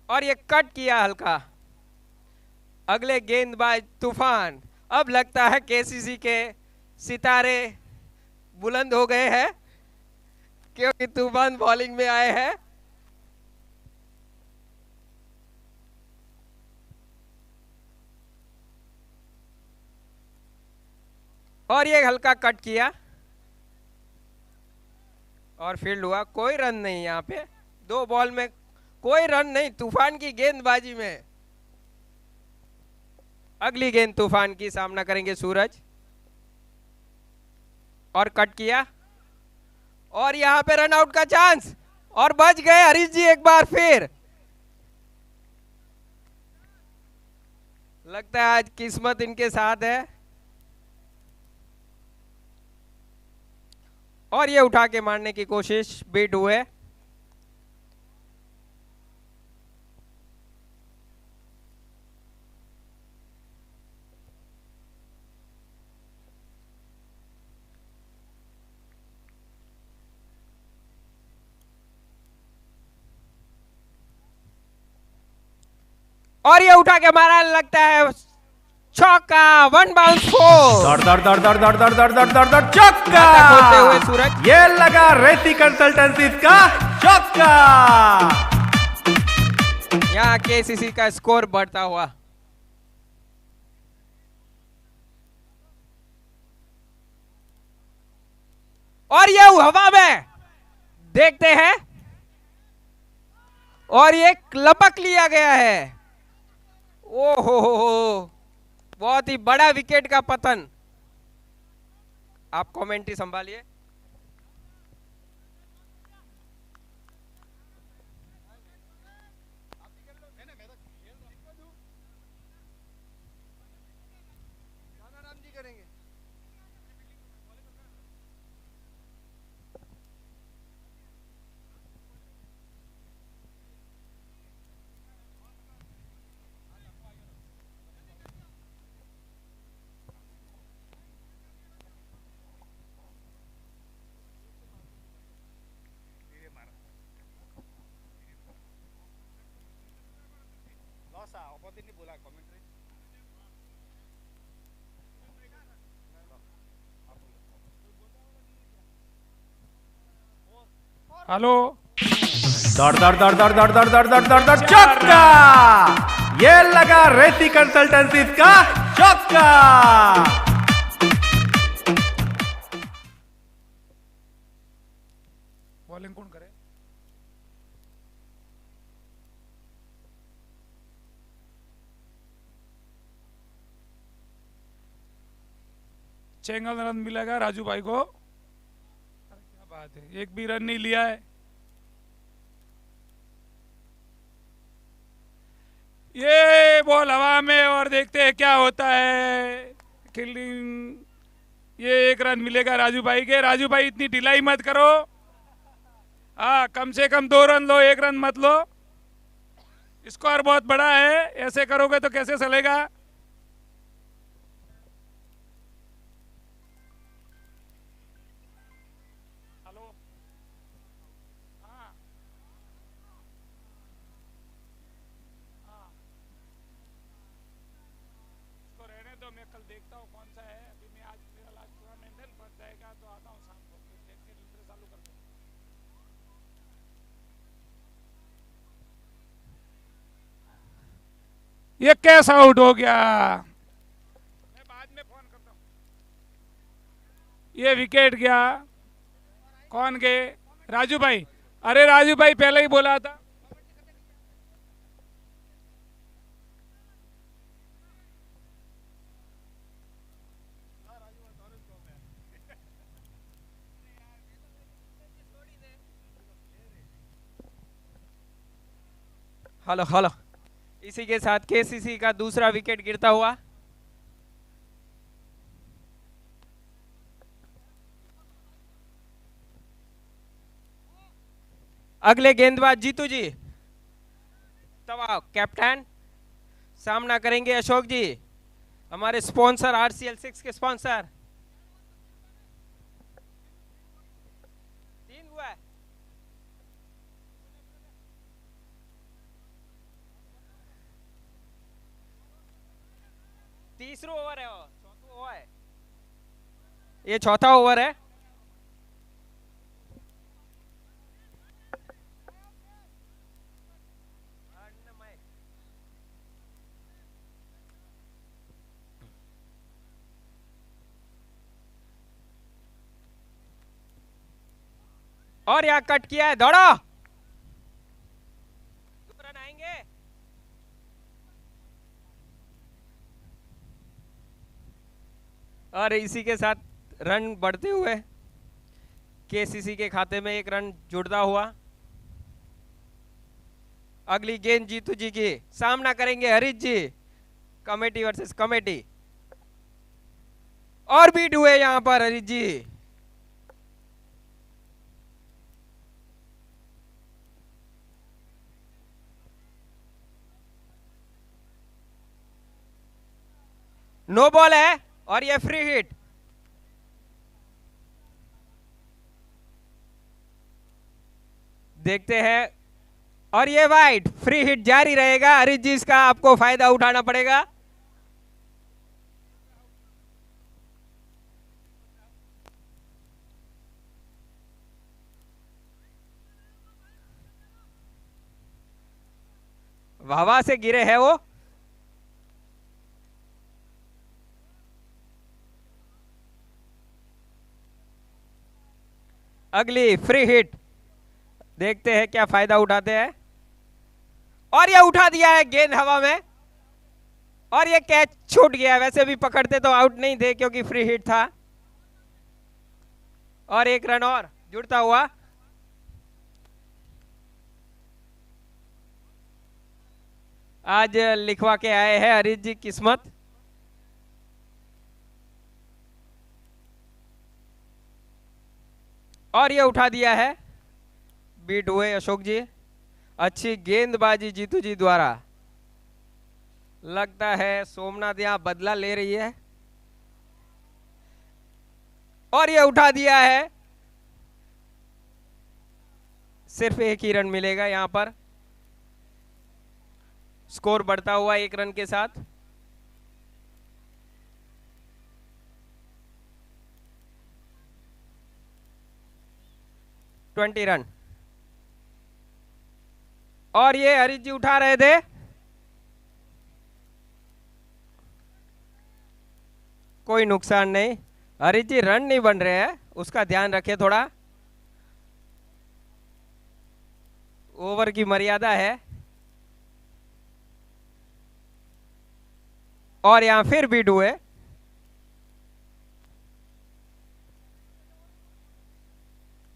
और ये कट किया हल्का। अगले गेंदबाज तूफान। अब लगता है केसीसी के सितारे बुलंद हो गए हैं, क्योंकि तूफान बॉलिंग में आए हैं। और ये हल्का कट किया और फील्ड हुआ। कोई रन नहीं यहाँ पे, 2 बॉल में कोई रन नहीं तूफान की गेंदबाजी में। अगली गेंद तूफान की सामना करेंगे सूरज, और कट किया, और यहां पे रन आउट का चांस, और बच गए हरीश जी एक बार फिर। लगता है आज किस्मत इनके साथ है। और ये उठा के मारने की कोशिश, बीट हुए। और ये उठा के मारा, लगता है चौका। 1 बाउंस 4। दर चौका। खोलते हुए सूरज, ये लगा रेती कंसल्टेंसी का चौका। यहाँ केसीसी का स्कोर बढ़ता हुआ। और ये हवा में देखते हैं, और ये लपक लिया गया है। ओहो हो, बहुत ही बड़ा विकेट का पतन। आप कमेंट्री संभालिए। हेलो, दर चौका। ये लगा रेती कंसल्टेंसी का चौका। बॉलिंग कौन करे? 6 रन मिलेगा राजू भाई को। अरे क्या बात है, एक भी रन नहीं लिया है। ये बॉल हवा में और देखते हैं क्या होता है। फील्डिंग, ये 1 रन मिलेगा राजू भाई के। राजू भाई इतनी ढिलाई मत करो, हाँ कम से कम 2 रन लो, 1 रन मत लो। स्कोर बहुत बड़ा है, ऐसे करोगे तो कैसे चलेगा। हेलो, हाँ हाँ, इसको रहने दो, मैं कल देखता हूँ कौन सा है। अभी मैं आज मेरा लास्ट टूर्नामेंट है, बच जाएगा तो आता हूँ शाम को, फिर देख के दूसरे चालू कर दूँ। ये कैसा आउट हो गया, मैं बाद में फोन करता हूँ। ये विकेट गया, कौन गए, राजू भाई। अरे राजू भाई पहले ही बोला था। हेलो हेलो, इसी के साथ केसीसी का दूसरा विकेट गिरता हुआ। अगले गेंदबाज जीतू जी, तब आओ कैप्टन। सामना करेंगे अशोक जी, हमारे स्पॉन्सर RCL 6 के स्पॉन्सर। 3 हुआ है। तीसरा ओवर है, चौथा ओवर है, ये चौथा ओवर है। और यहाँ कट किया है, दौड़ो, 2 रन आएंगे। और इसी के साथ रन बढ़ते हुए केसीसी के खाते में 1 रन जुड़ता हुआ। अगली गेंद जीतू जी की, सामना करेंगे हरीश जी, कमेटी वर्सेस कमेटी। और बीट हुए यहां पर हरीश जी। नो बॉल है और ये फ्री हिट। देखते हैं, और ये वाइड, फ्री हिट जारी रहेगा। हरीश जी इसका आपको फायदा उठाना पड़ेगा। हवा से गिरे है वो। अगली फ्री हिट, देखते हैं क्या फायदा उठाते हैं। और ये उठा दिया है गेंद हवा में, और ये कैच छूट गया। वैसे भी पकड़ते तो आउट नहीं थे क्योंकि फ्री हिट था। और 1 रन और जुड़ता हुआ। आज लिखवा के आए हैं हरीश जी किस्मत। और ये उठा दिया है, बीट हुए अशोक जी। अच्छी गेंदबाजी जीतू जी द्वारा। लगता है सोमनाथ यहां बदला ले रही है। और ये उठा दिया है, सिर्फ 1 ही रन मिलेगा यहां पर। स्कोर बढ़ता हुआ 1 रन के साथ। Twenty run. और ये हरीश जी उठा रहे थे, कोई नुकसान नहीं। हरीश जी रन नहीं बन रहे हैं, उसका ध्यान रखें थोड़ा, ओवर की मर्यादा है। और यहां फिर बीट हुए।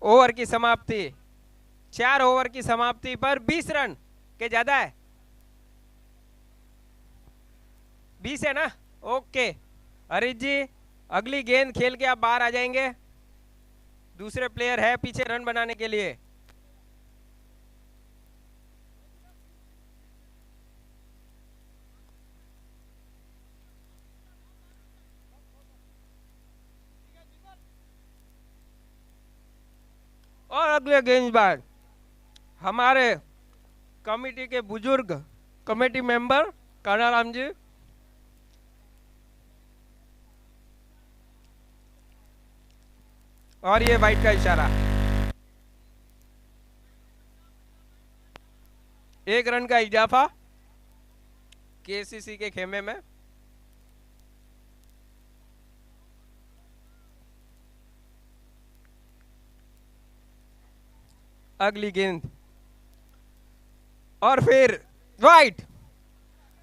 ओवर की समाप्ति, 4 ओवर की समाप्ति पर 20 रन के ज्यादा है, 20 है ना? ओके हरीश जी, अगली गेंद खेल के आप बाहर आ जाएंगे। दूसरे प्लेयर है पीछे रन बनाने के लिए। और अगले गेंदबाज हमारे कमेटी के बुजुर्ग कमेटी मेंबर कानाराम जी। और ये वाइट का इशारा, 1 रन का इजाफा केसीसी के खेमे में। अगली गेंद और फिर वाइट।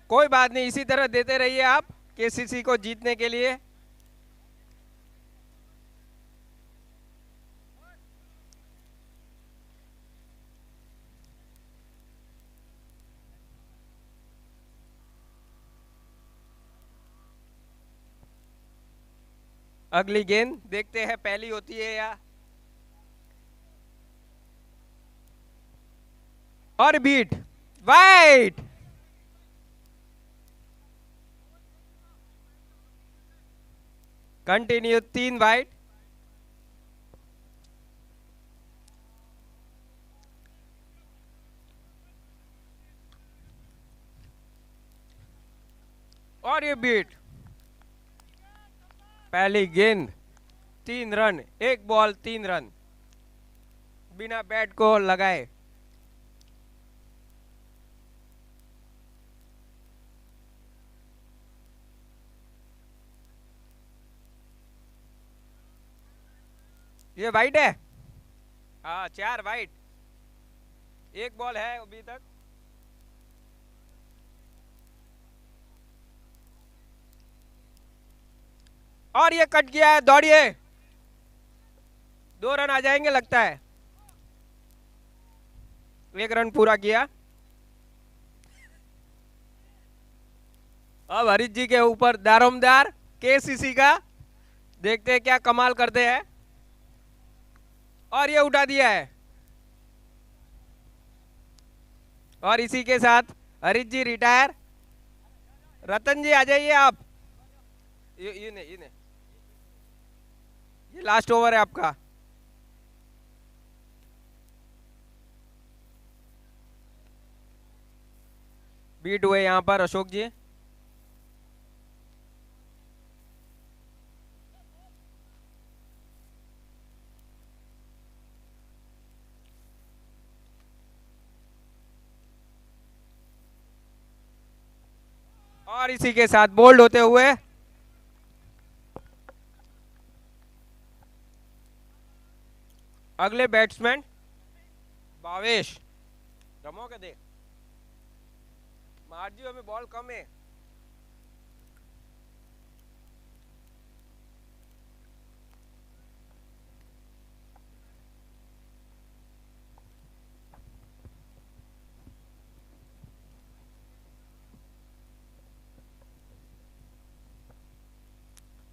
कोई बात नहीं, इसी तरह देते रहिए आप केसीसी को जीतने के लिए। अगली गेंद देखते हैं पहली होती है या, और बीट वाइट। Continue 3 white. और ये बीट। पहली गेंद 3 रन, 1 बॉल 3 रन बिना बैट को लगाए। ये वाइट है, हाँ 4 वाइट, 1 बॉल है अभी तक। और ये कट गया है, दौड़िए, 2 रन आ जाएंगे लगता है। 1 रन पूरा किया। अब हरीश जी के ऊपर दारोमदार केसीसी का, देखते हैं क्या कमाल करते हैं। और ये उठा दिया है। और इसी के साथ हरीश जी रिटायर। रतन जी आ जाइए आप। ये नहीं, ये लास्ट ओवर है आपका। बीट हुए यहां पर अशोक जी। और इसी के साथ बोल्ड होते हुए अगले बैट्समैन भावेश। रमो के देख मार्जियो में बॉल कम है।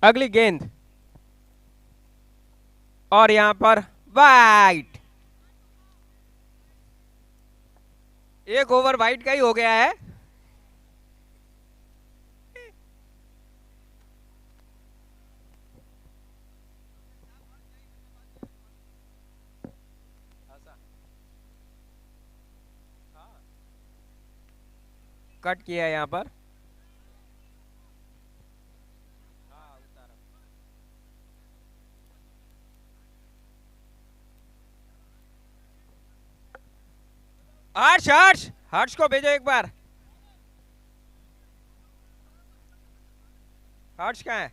अगली गेंद और यहां पर वाइट। 1 ओवर वाइट का ही हो गया है। कट किया यहां पर। 8 हर्ष को भेजो एक बार। हर्ष कहाँ है?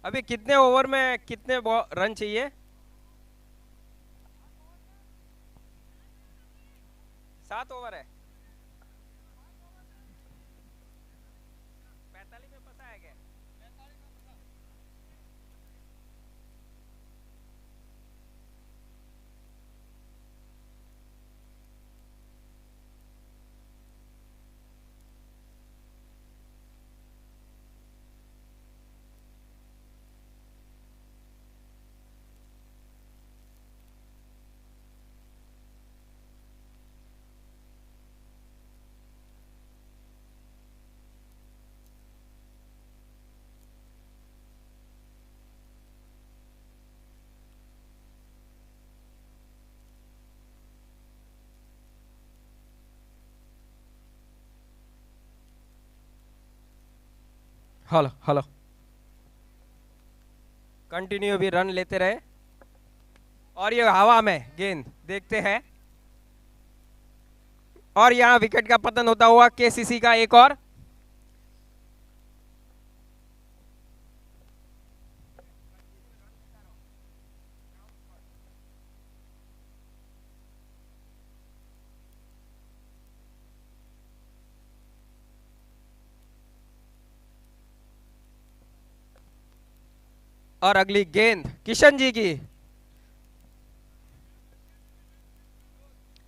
अभी कितने ओवर में कितने रन चाहिए? 7 ओवर है। 45 में हेलो हेलो कंटिन्यू भी रन लेते रहे और ये हवा में गेंद देखते हैं और यहां विकेट का पतन होता हुआ केसीसी का एक और और अगली गेंद किशन जी की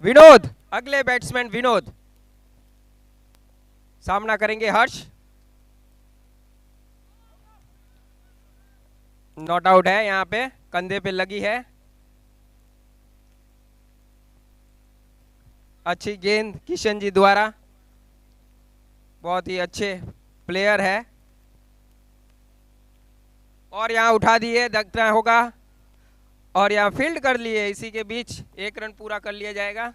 विनोद अगले बैट्समैन विनोद सामना करेंगे हर्ष नॉट आउट है यहां पे कंधे पे लगी है अच्छी गेंद किशन जी द्वारा बहुत ही अच्छे प्लेयर है और यहां उठा दिए लगता होगा और यहां फील्ड कर लिए इसी के बीच एक रन पूरा कर लिया जाएगा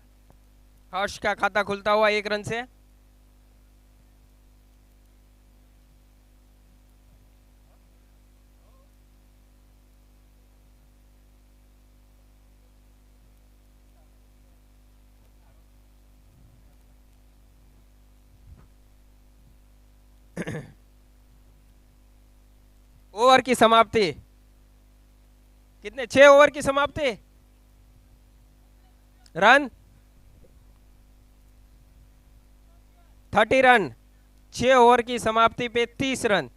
हर्ष का खाता खुलता हुआ एक रन से ओवर की समाप्ति कितने 6 ओवर की समाप्ति रन 30 रन 6 ओवर की समाप्ति पे 30 रन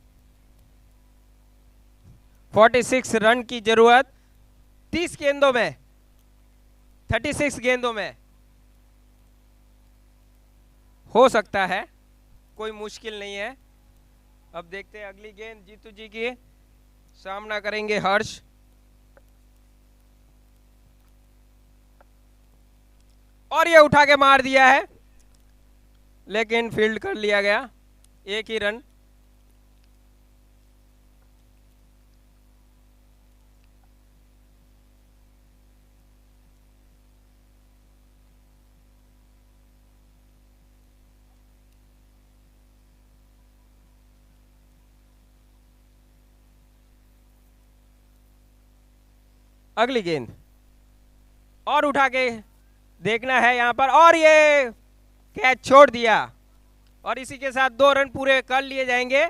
46 रन की जरूरत 30 गेंदों में 36 गेंदों में हो सकता है कोई मुश्किल नहीं है अब देखते हैं अगली गेंद जीतू जी की सामना करेंगे हर्ष और ये उठा के मार दिया है लेकिन फील्ड कर लिया गया एक ही रन अगली गेंद और उठा के देखना है यहां पर और ये कैच छोड़ दिया और इसी के साथ 2 रन पूरे कर लिए जाएंगे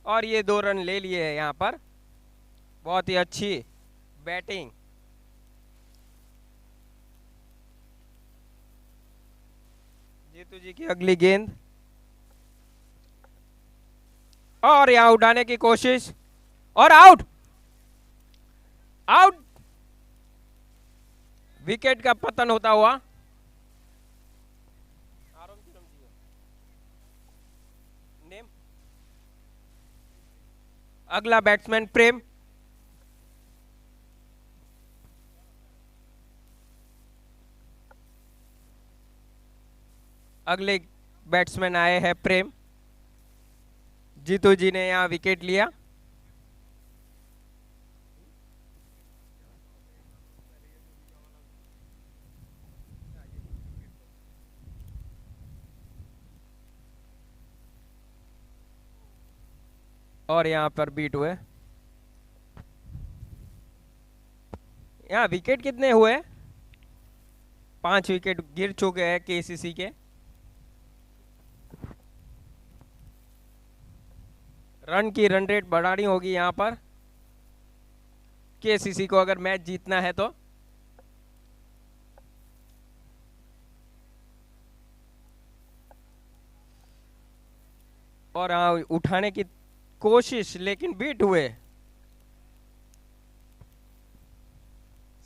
और ये 2 रन ले लिए हैं यहां पर बहुत ही अच्छी बैटिंग जीतू जी की अगली गेंद और यहां उठाने की कोशिश और आउट आउट विकेट का पतन होता हुआ नेम अगला बैट्समैन प्रेम अगले बैट्समैन आए हैं प्रेम जीतू जी ने यहां विकेट लिया और यहां पर बीट हुए यहां विकेट कितने हुए 5 विकेट गिर चुके हैं केसीसी के रन की रन रेट बढ़ानी होगी यहां पर केसीसी को अगर मैच जीतना है तो और उठाने की कोशिश लेकिन बीट हुए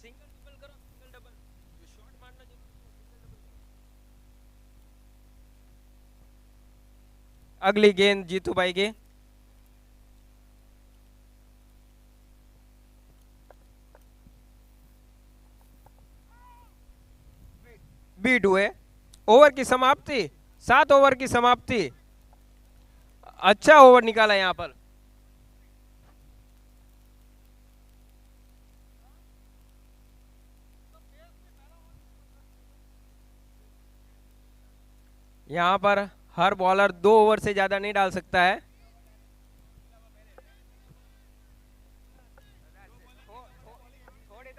सिंगल डबल करो सिंगल डबल जो शॉट मारना जरूरी है सिंगल डबल करो अगली गेंद जीतू भाई की बीट हुए ओवर की समाप्ति 7 ओवर की समाप्ति अच्छा ओवर निकाला यहां पर यहां पर हर बॉलर 2 ओवर से ज्यादा नहीं डाल सकता है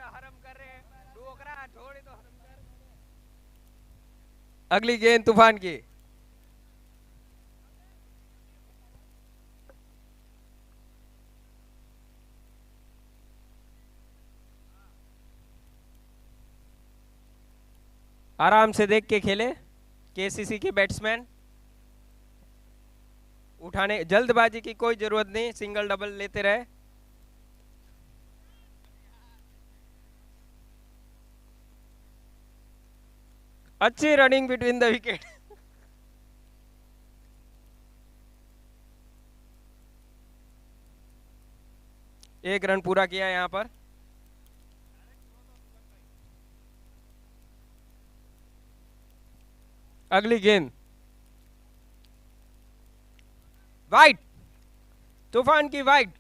हरम कर रहे हैं डोकरा छोड़े तो हरम कर। अगली गेंद तूफान की। आराम से देख के खेले केसीसी के बैट्समैन। उठाने जल्दबाजी की कोई जरूरत नहीं, सिंगल डबल लेते रहे। अच्छी रनिंग बिटवीन द विकेट। एक रन पूरा किया यहां पर। अगली गेंद वाइड, तूफान की wide.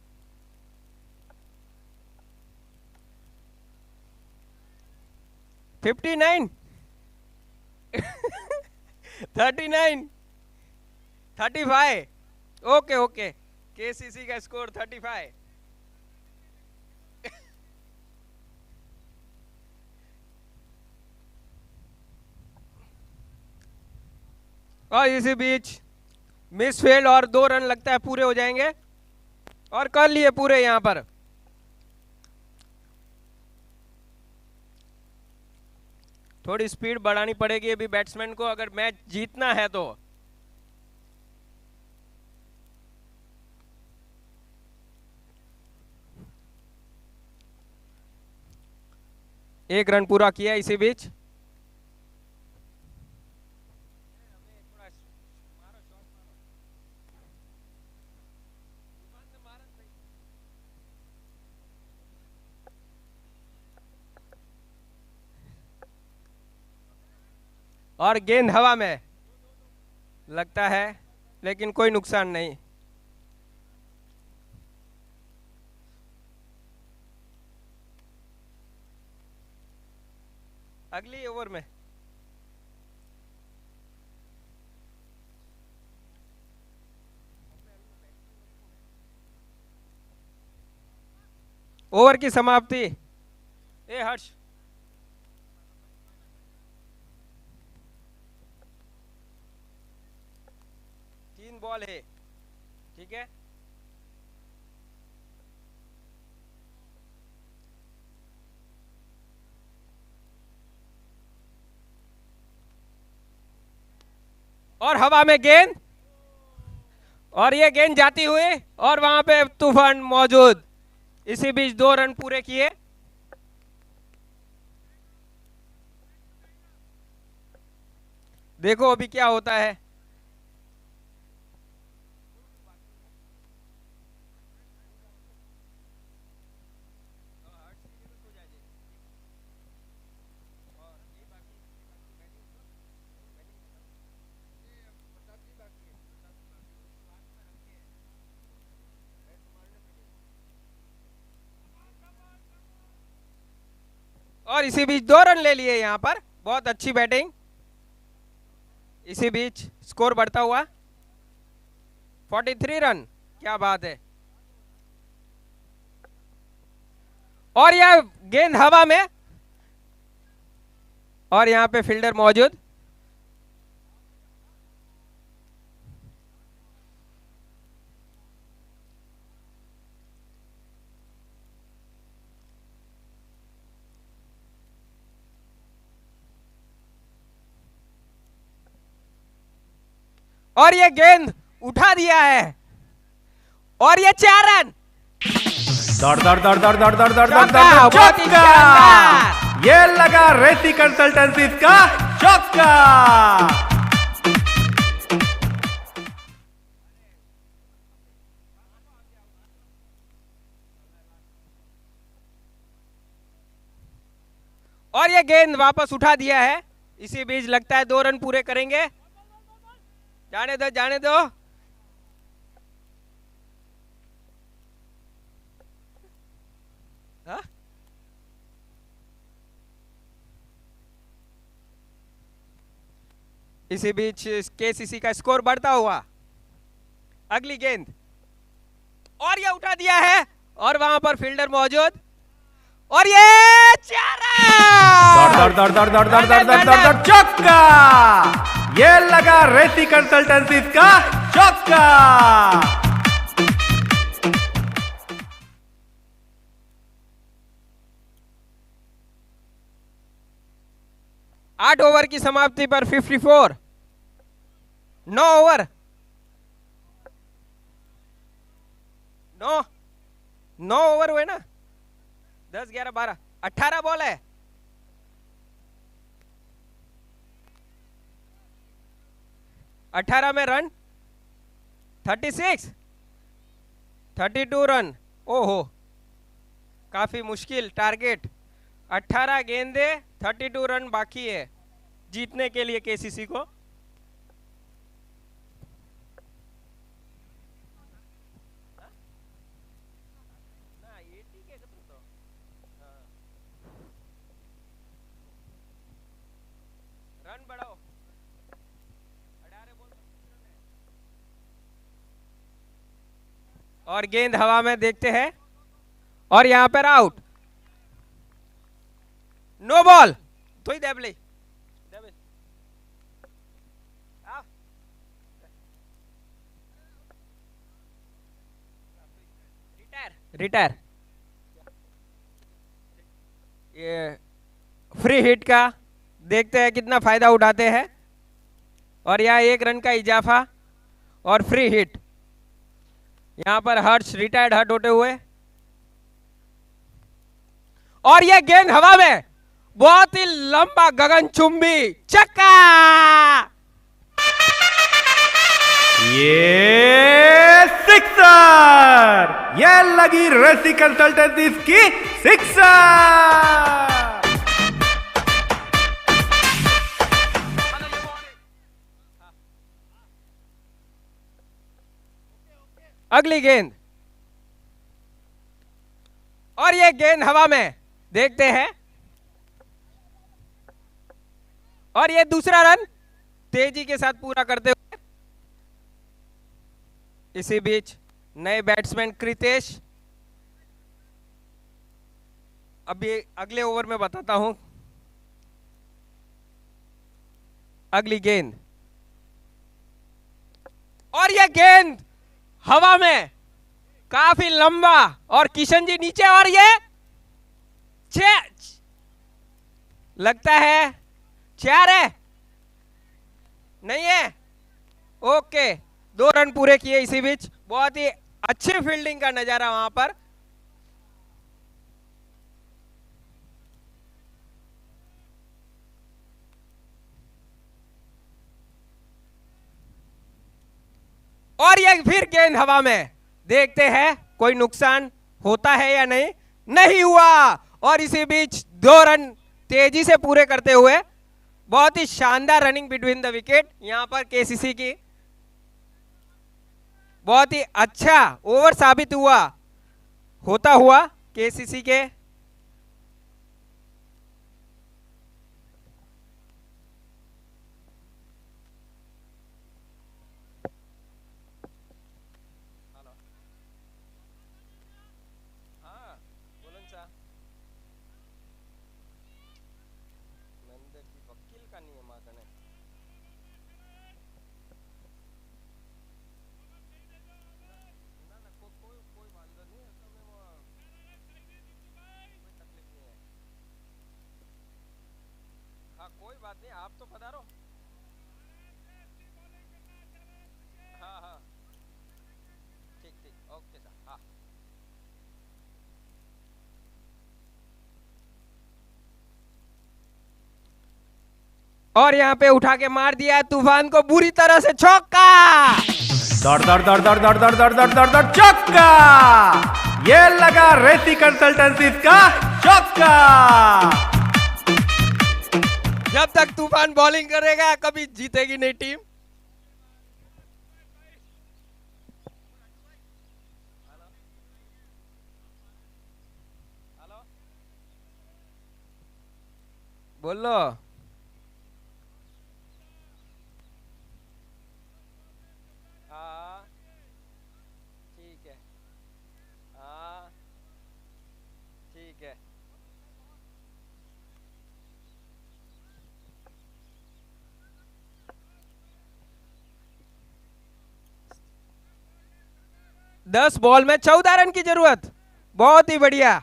Fifty 39 39 35। Okay okay, KCC का स्कोर 35। और इसी बीच मिस फील्ड और 2 रन लगता है पूरे हो जाएंगे और कर लिए पूरे यहां पर। थोड़ी स्पीड बढ़ानी पड़ेगी अभी बैट्समैन को अगर मैच जीतना है तो। एक रन पूरा किया इसी बीच। और गेंद हवा में लगता है लेकिन कोई नुकसान नहीं। अगली ओवर में ओवर की समाप्ति। ए हर्ष, बॉल है, ठीक है। और हवा में गेंद और ये गेंद जाती हुई और वहां पे तूफान मौजूद। इसी बीच 2 रन पूरे किए। देखो अभी क्या होता है। और इसी बीच 2 रन ले लिए यहां पर, बहुत अच्छी बैटिंग। इसी बीच स्कोर बढ़ता हुआ 43 रन, क्या बात है। और यह गेंद हवा में और यहां पे फील्डर मौजूद। और ये गेंद उठा दिया है और ये 4 रन। दौड़ दौड़ दौड़ दौड़ दौड़ दौड़ दौड़ दौड़ चौका, दौड़ बहुत ही चौका। शानदार। ये लगा रेती कंसल्टेंसी का चौका। और ये गेंद वापस उठा दिया है। इसी बीच लगता है 2 रन पूरे करेंगे। जाने दो जाने दो। हा? इसी बीच केसीसी का स्कोर बढ़ता हुआ। अगली गेंद और यह उठा दिया है और वहां पर फील्डर मौजूद और ये 4 रन। चौका। ये लगा रेती कंसल्टेंसी का चौका। 8 ओवर की समाप्ति पर 54। 9 ओवर 9 ओवर हुए ना, 10 11 12 18 बॉल है। अठारह में रन 36 32 रन। ओहो, काफी मुश्किल टारगेट। 18 गेंदे 32 रन बाकी है जीतने के लिए केसीसी को। रन बढ़ाओ। और गेंद हवा में देखते हैं और यहां पर आउट। No ball. तो ही देबले रिटायर। ये फ्री हिट का देखते हैं कितना फायदा उठाते हैं। और यहाँ 1 रन का इजाफा और फ्री हिट। यहां पर हर्ष रिटायर्ड हर्ट होते हुए। और यह गेंद हवा में बहुत ही लंबा गगनचुंबी छक्का। ये सिक्सर। ये लगी रेसी कंसल्टेंसी की सिक्सर। अगली गेंद और ये गेंद हवा में देखते हैं और ये दूसरा रन तेजी के साथ पूरा करते हुए। इसी बीच नए बैट्समैन कृतेश। अभी अगले ओवर में बताता हूं। अगली गेंद और यह गेंद हवा में काफी लंबा और किशन जी नीचे। और ये 6 लगता है 4 है, नहीं है। ओके, 2 रन पूरे किए इसी बीच। बहुत ही अच्छी फील्डिंग का नजारा वहां पर। और ये फिर गेंद हवा में देखते हैं कोई नुकसान होता है या नहीं। नहीं हुआ। और इसी बीच 2 रन तेजी से पूरे करते हुए बहुत ही शानदार रनिंग बिटवीन द विकेट यहां पर केसीसी की। बहुत ही अच्छा ओवर साबित होता हुआ केसीसी के। कोई बात नहीं, आप तो पधारो। हाँ हाँ, ठीक ठीक, ओके सर। हाँ, और यहाँ पे उठा के मार दिया तूफान को बुरी तरह से चौका। दौड़ चौका। ये लगा रेती कंसल्टेंसी का चौका। जब तक तूफान बॉलिंग करेगा कभी जीतेगी नहीं टीम। बोलो। हाँ ठीक है, हाँ ठीक है। 10 बॉल में 14 रन की जरूरत, बहुत ही बढ़िया।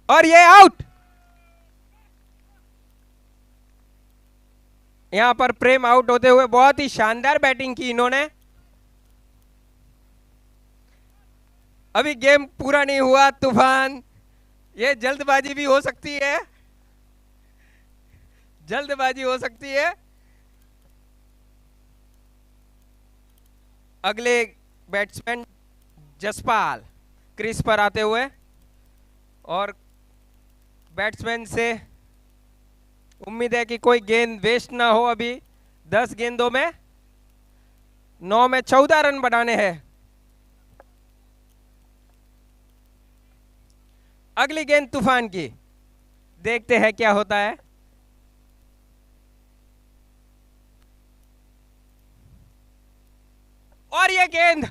और ये आउट। यहां पर प्रेम आउट होते हुए बहुत ही शानदार बैटिंग की इन्होंने। अभी गेम पूरा नहीं हुआ तूफान, ये जल्दबाजी भी हो सकती है, जल्दबाजी हो सकती है। अगले बैट्समैन जसपाल क्रीज पर आते हुए, और बैट्समैन से उम्मीद है कि कोई गेंद वेस्ट ना हो। अभी 10 गेंदों में 9 में 14 रन बनाने हैं। अगली गेंद तूफान की, देखते हैं क्या होता है। और ये गेंद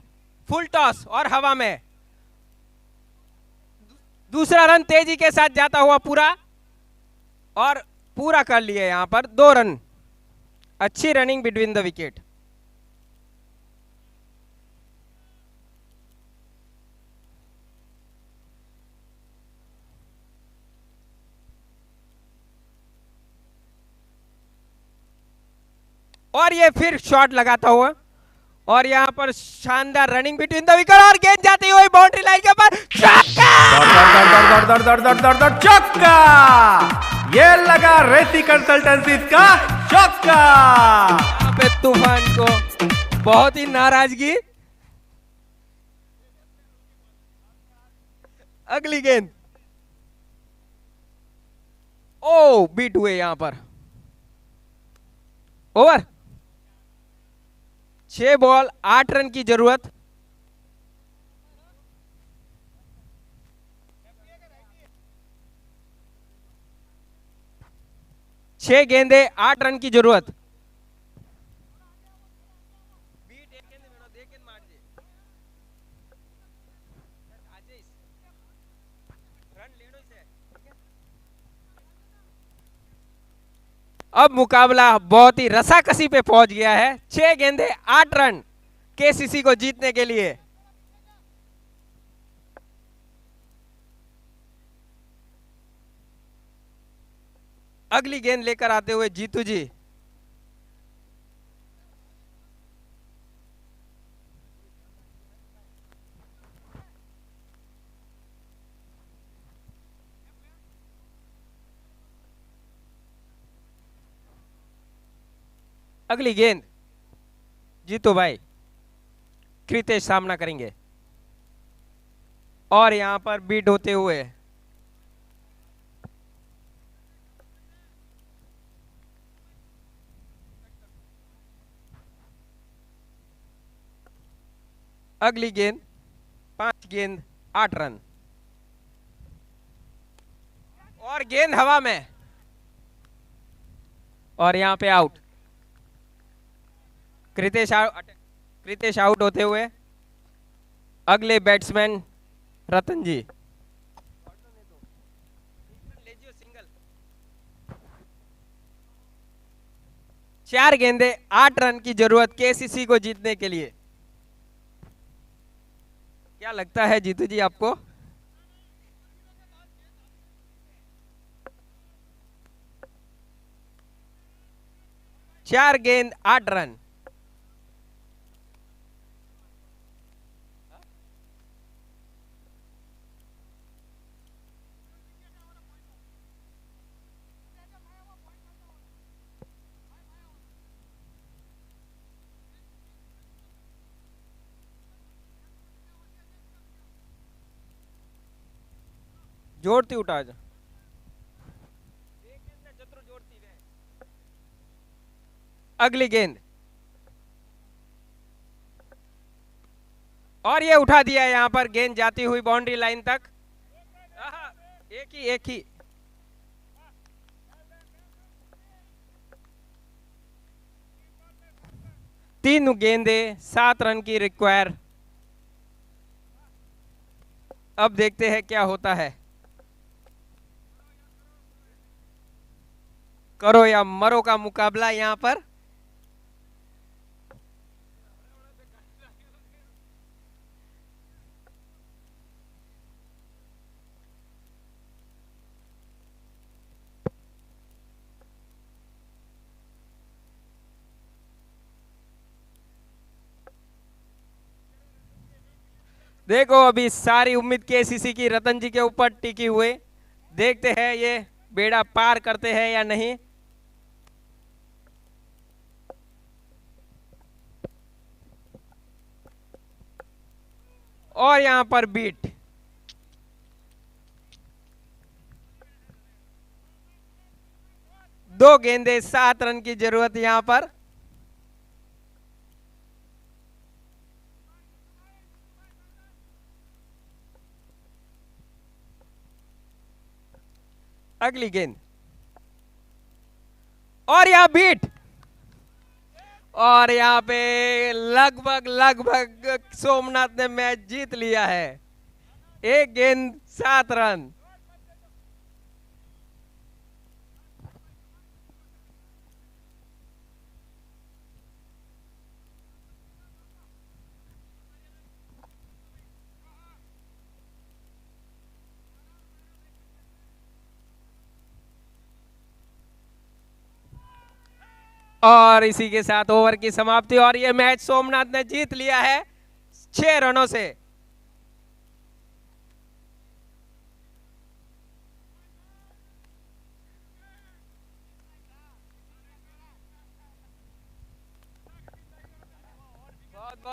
फुल टॉस और हवा में, दूसरा रन तेजी के साथ जाता हुआ पूरा, और पूरा कर लिए यहां पर 2 रन। अच्छी रनिंग बिटवीन द विकेट। और ये फिर शॉट लगाता हुआ, और यहां पर शानदार रनिंग बिटवीन द विकेट, और गेंद जाती हुई बाउंड्री लाइन के ऊपर, छक्का! चौका! ये लगा रेती कंसल्टेंसी का चौका। यहाँ पे तूफान को बहुत ही नाराजगी। अगली गेंद, ओ बीट हुए यहां पर। ओवर, 6 बॉल 8 रन की जरूरत। छह गेंदे 8 रन की जरूरत। अब मुकाबला बहुत ही रसाकसी पे पहुंच गया है। 6 गेंदे 8 रन केसीसी को जीतने के लिए। अगली गेंद लेकर आते हुए जीतू जी। अगली गेंद जीतू भाई कृतेश सामना करेंगे, और यहां पर बीट होते हुए अगली गेंद 5 गेंद 8 रन, और गेंद हवा में, और यहां पे आउट। कृतेश आउट होते हुए अगले बैट्समैन रतन जी। चार गेंदे 8 रन की जरूरत केसीसी को जीतने के लिए। क्या लगता है जीतू जी आपको? चार गेंद 8 रन। जोड़ती उठा जा। अगली गेंद, और ये उठा दिया यहां पर, गेंद जाती हुई बाउंड्री लाइन तक। एक ही तीन गेंदे 7 रन की रिक्वायर। अब देखते हैं क्या होता है। करो या मरो का मुकाबला यहां पर। देखो अभी सारी उम्मीद केसीसी की रतन जी के ऊपर टिकी हुए। देखते हैं ये बेड़ा पार करते हैं या नहीं। और यहां पर बीट, दो गेंदे 7 रन की जरूरत यहां पर। अगली गेंद और यहां बीट, और यहां पे लगभग सोमनाथ ने मैच जीत लिया है। एक गेंद 7 रन। और इसी के साथ ओवर की समाप्ति, और ये मैच सोमनाथ ने जीत लिया है 6 रनों से।